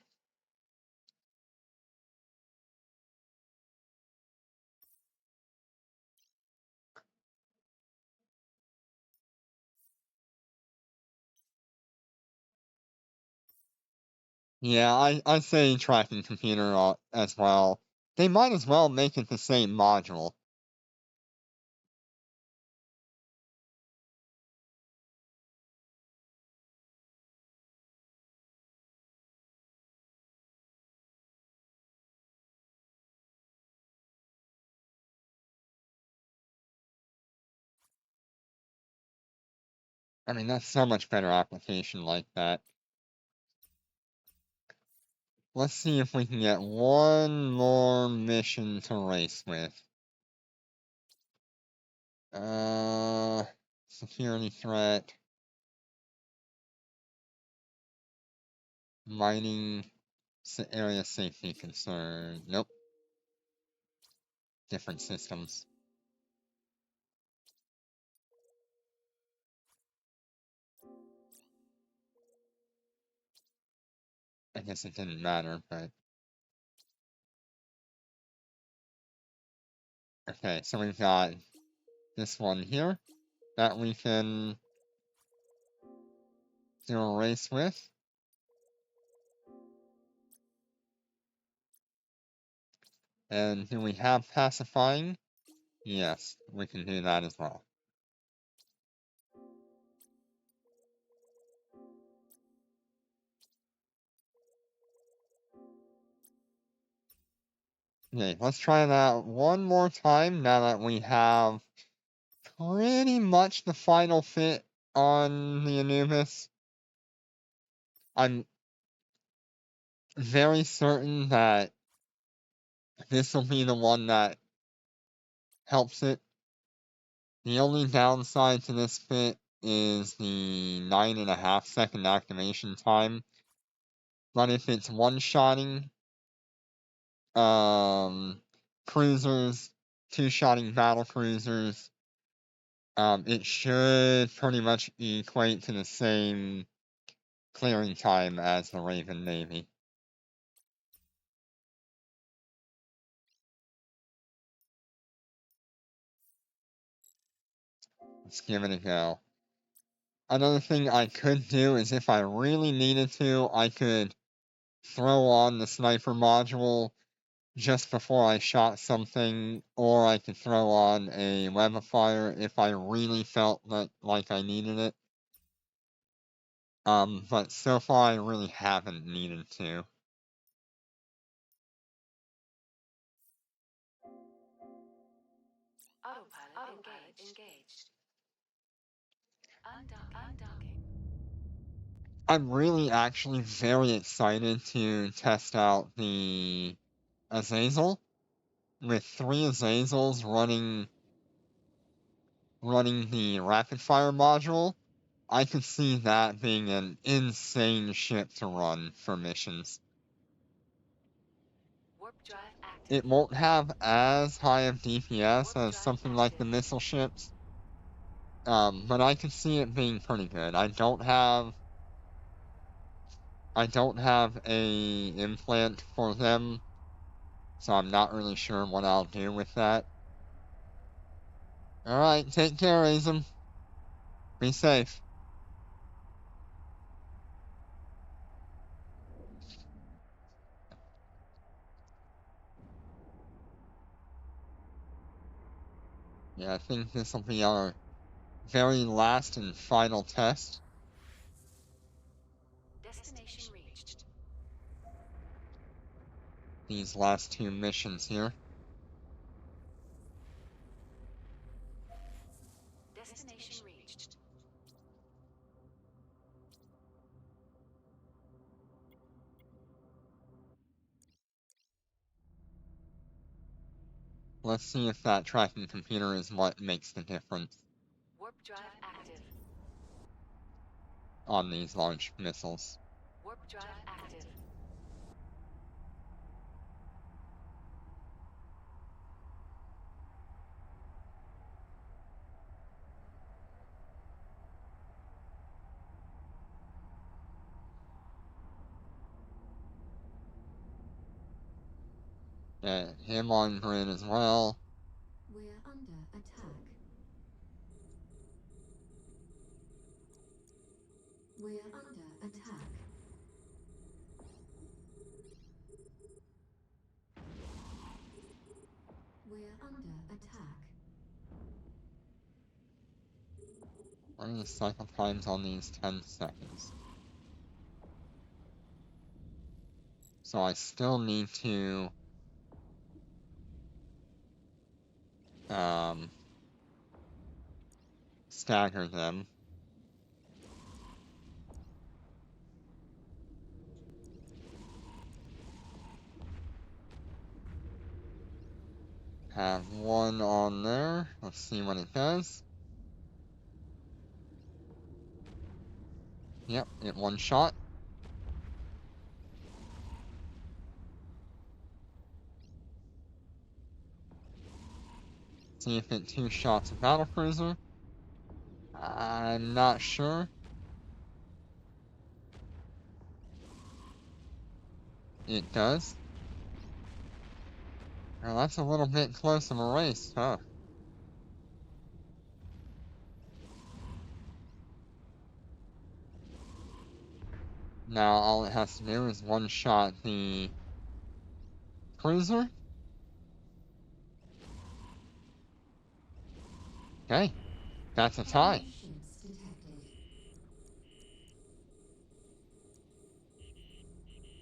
Yeah, I say tracking computer as well. They might as well make it the same module. I mean, that's so much better application like that. Let's see if we can get one more mission to race with. Security threat. Mining area safety concern. Nope. Different systems. I guess it didn't matter, but... Okay, so we've got this one here that we can do a race with. And do we have pacifying? Yes, we can do that as well. Okay, let's try that one more time now that we have pretty much the final fit on the Anubis. I'm very certain that this will be the one that helps it. The only downside to this fit is the 9.5-second activation time. But if it's one-shotting cruisers, two-shotting battle cruisers, it should pretty much equate to the same clearing time as the Raven Navy. Let's give it a go. Another thing I could do is if I really needed to, I could throw on the sniper module just before I shot something, or I could throw on a web of fire if I really felt like I needed it. But so far I really haven't needed to. Autopilot engaged. Undocking. I'm really actually very excited to test out the Azazel. With 3 Azazels running the rapid fire module, I could see that being an insane ship to run for missions. Warp drive active. It won't have as high of DPS as something like the missile ships, but I could see it being pretty good. I don't have a implant for them, so I'm not really sure what I'll do with that. Alright, take care, Azem. Be safe. Yeah, I think this will be our very last and final test. Destination reached. These last 2 missions here. Destination reached. Let's see if that tracking computer is what makes the difference Warp drive active. on these launch missiles. Warp drive active. Him on grid as well. We're under attack. We're under attack. We're under attack. What are the cycle times on these? 10 seconds. So I still need to stagger them. Have one on there. Let's see what it does. Yep, it one shot. See if it two shots a battlecruiser. I'm not sure. It does. Well, that's a little bit close of a race, huh? Now all it has to do is one shot the cruiser. Okay, that's a tie. Enemy ships detected.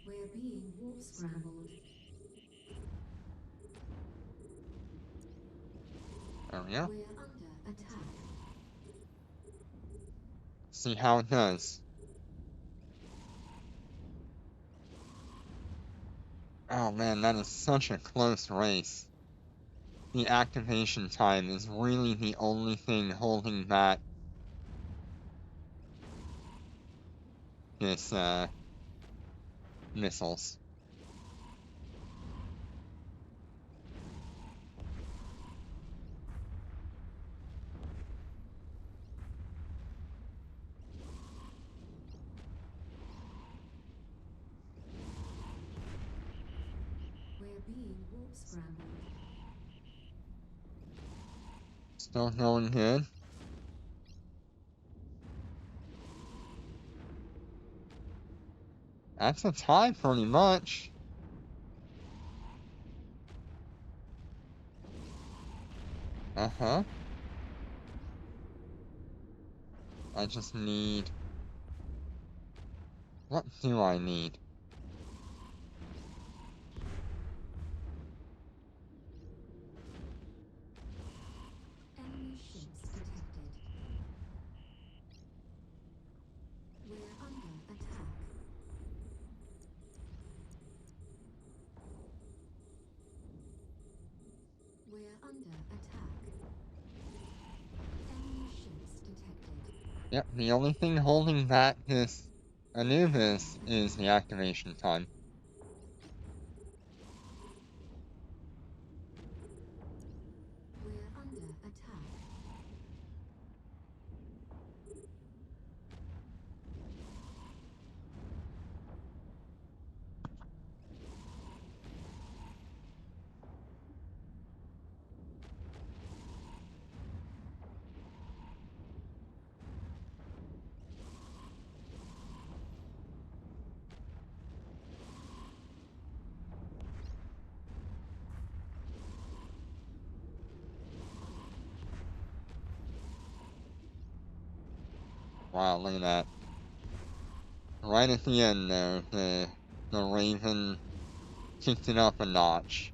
We're being warp scrambled. There we go. We're under attack. See how it does. Oh man, that is such a close race. The activation time is really the only thing holding back this, missiles. We're being warp scrambled. Still going good. That's a tie pretty much. Uh-huh. I just need... What do I need? Enemy ships detected. We're under attack. We're under attack. Enemy ships detected. Yep, the only thing holding back this Anubis is the activation time. We're under attack. Wow, look at that. Right at the end there, the Raven kicked it up a notch.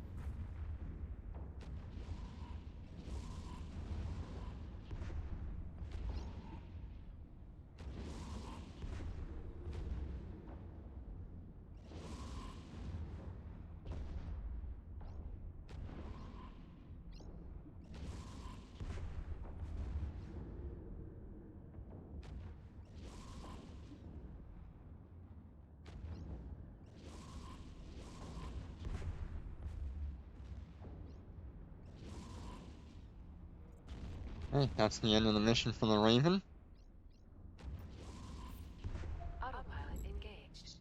Hey, that's the end of the mission for the Raven. Autopilot engaged.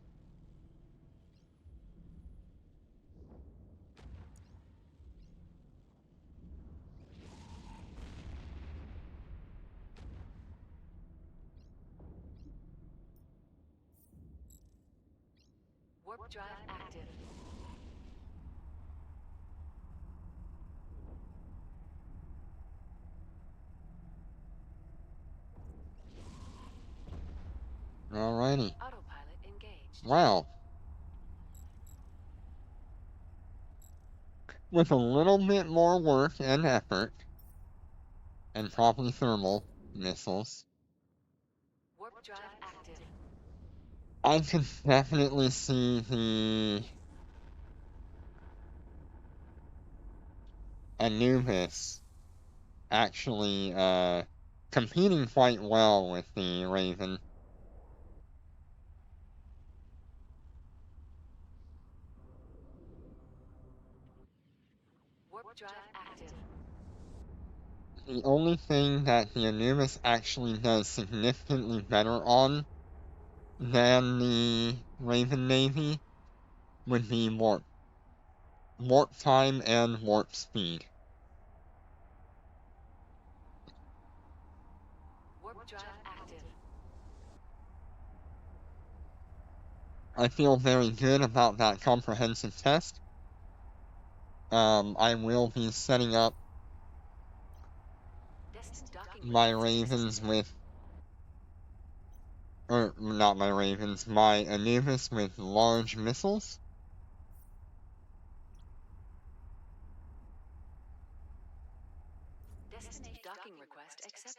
Warp drive active. Alrighty. Autopilot engaged. Well, with a little bit more work and effort, and probably thermal missiles, Warp drive active. I could definitely see the Anubis actually competing quite well with the Raven. Warp drive active. The only thing that the Anubis actually does significantly better on than the Raven Navy would be warp. Warp time and warp speed. Warp drive active. I feel very good about that comprehensive test. I will be setting up Destined docking my request Ravens accepted. with, or not my Ravens, my Anubis with large missiles. Destination docking request accepted.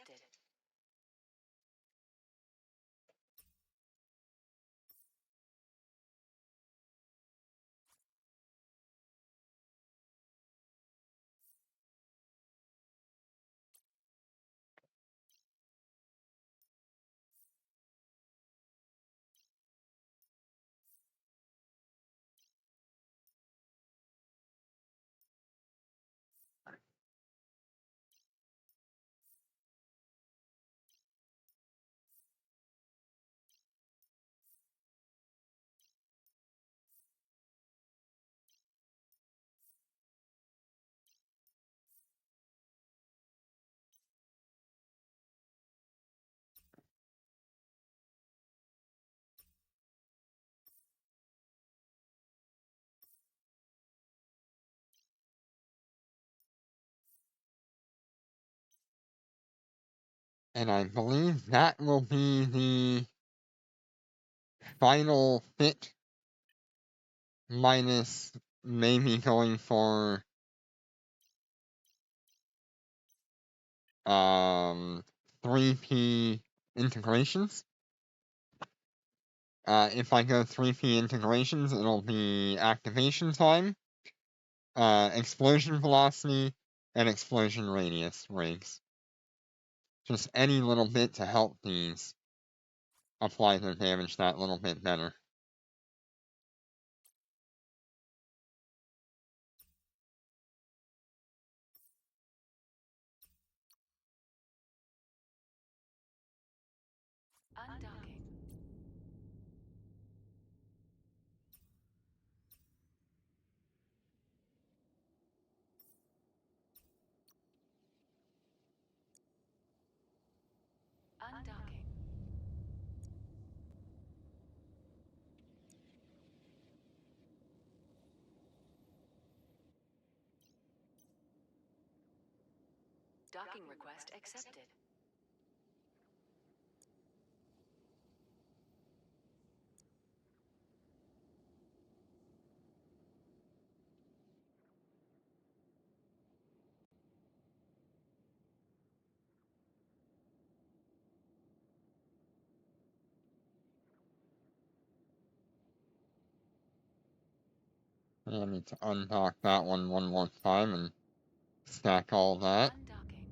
And I believe that will be the final fit, minus maybe going for 3P integrations. If I go 3P integrations, it'll be activation time, explosion velocity, and explosion radius rigs. Just any little bit to help these apply their damage that little bit better. Undocking. Undocking. Docking request accepted. I need to undock that one more time and stack all that. Undocking.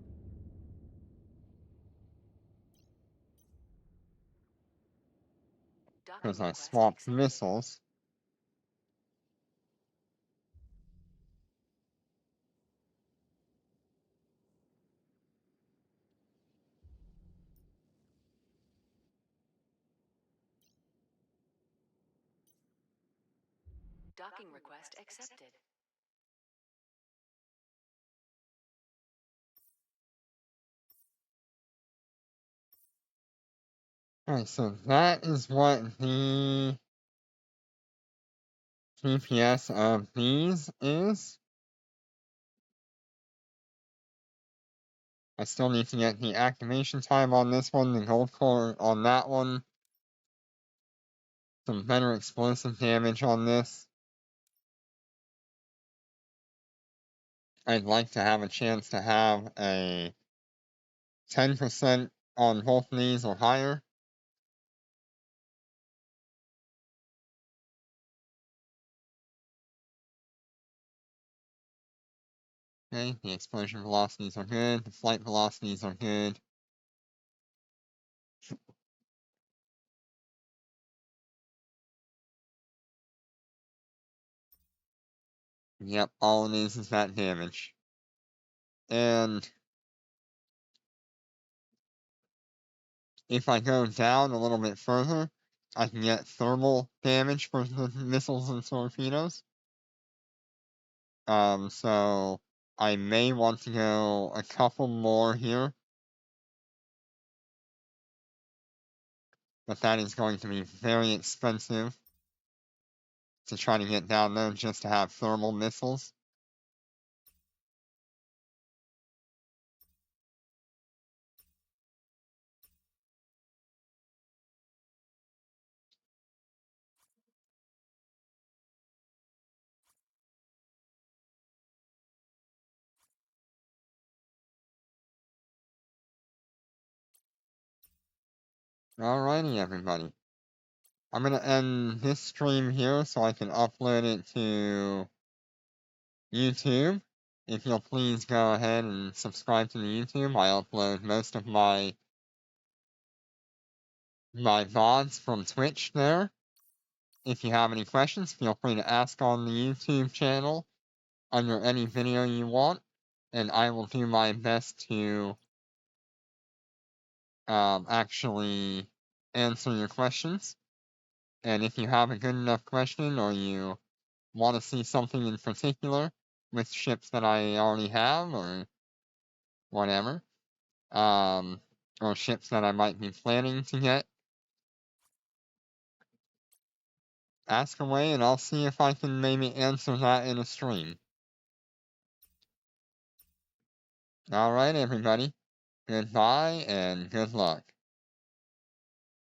Docking Because I request swapped accepted. missiles. Docking request accepted. Alright, so that is what the GPS of these is. I still need to get the activation time on this one, the gold core on that one. Some better explosive damage on this. I'd like to have a chance to have a 10% on both of these or higher. Okay, the explosion velocities are good, the flight velocities are good. Yep, all it is that damage. And if I go down a little bit further, I can get thermal damage for the missiles and torpedoes. So I may want to go a couple more here. But that is going to be very expensive to try to get down there just to have thermal missiles. Alrighty, everybody. I'm going to end this stream here so I can upload it to YouTube. If you'll please go ahead and subscribe to the YouTube, I upload most of my VODs from Twitch there. If you have any questions, feel free to ask on the YouTube channel under any video you want, and I will do my best to actually answer your questions. And if you have a good enough question or you want to see something in particular with ships that I already have or whatever, or ships that I might be planning to get, ask away and I'll see if I can maybe answer that in a stream. Alright, everybody. Goodbye and good luck.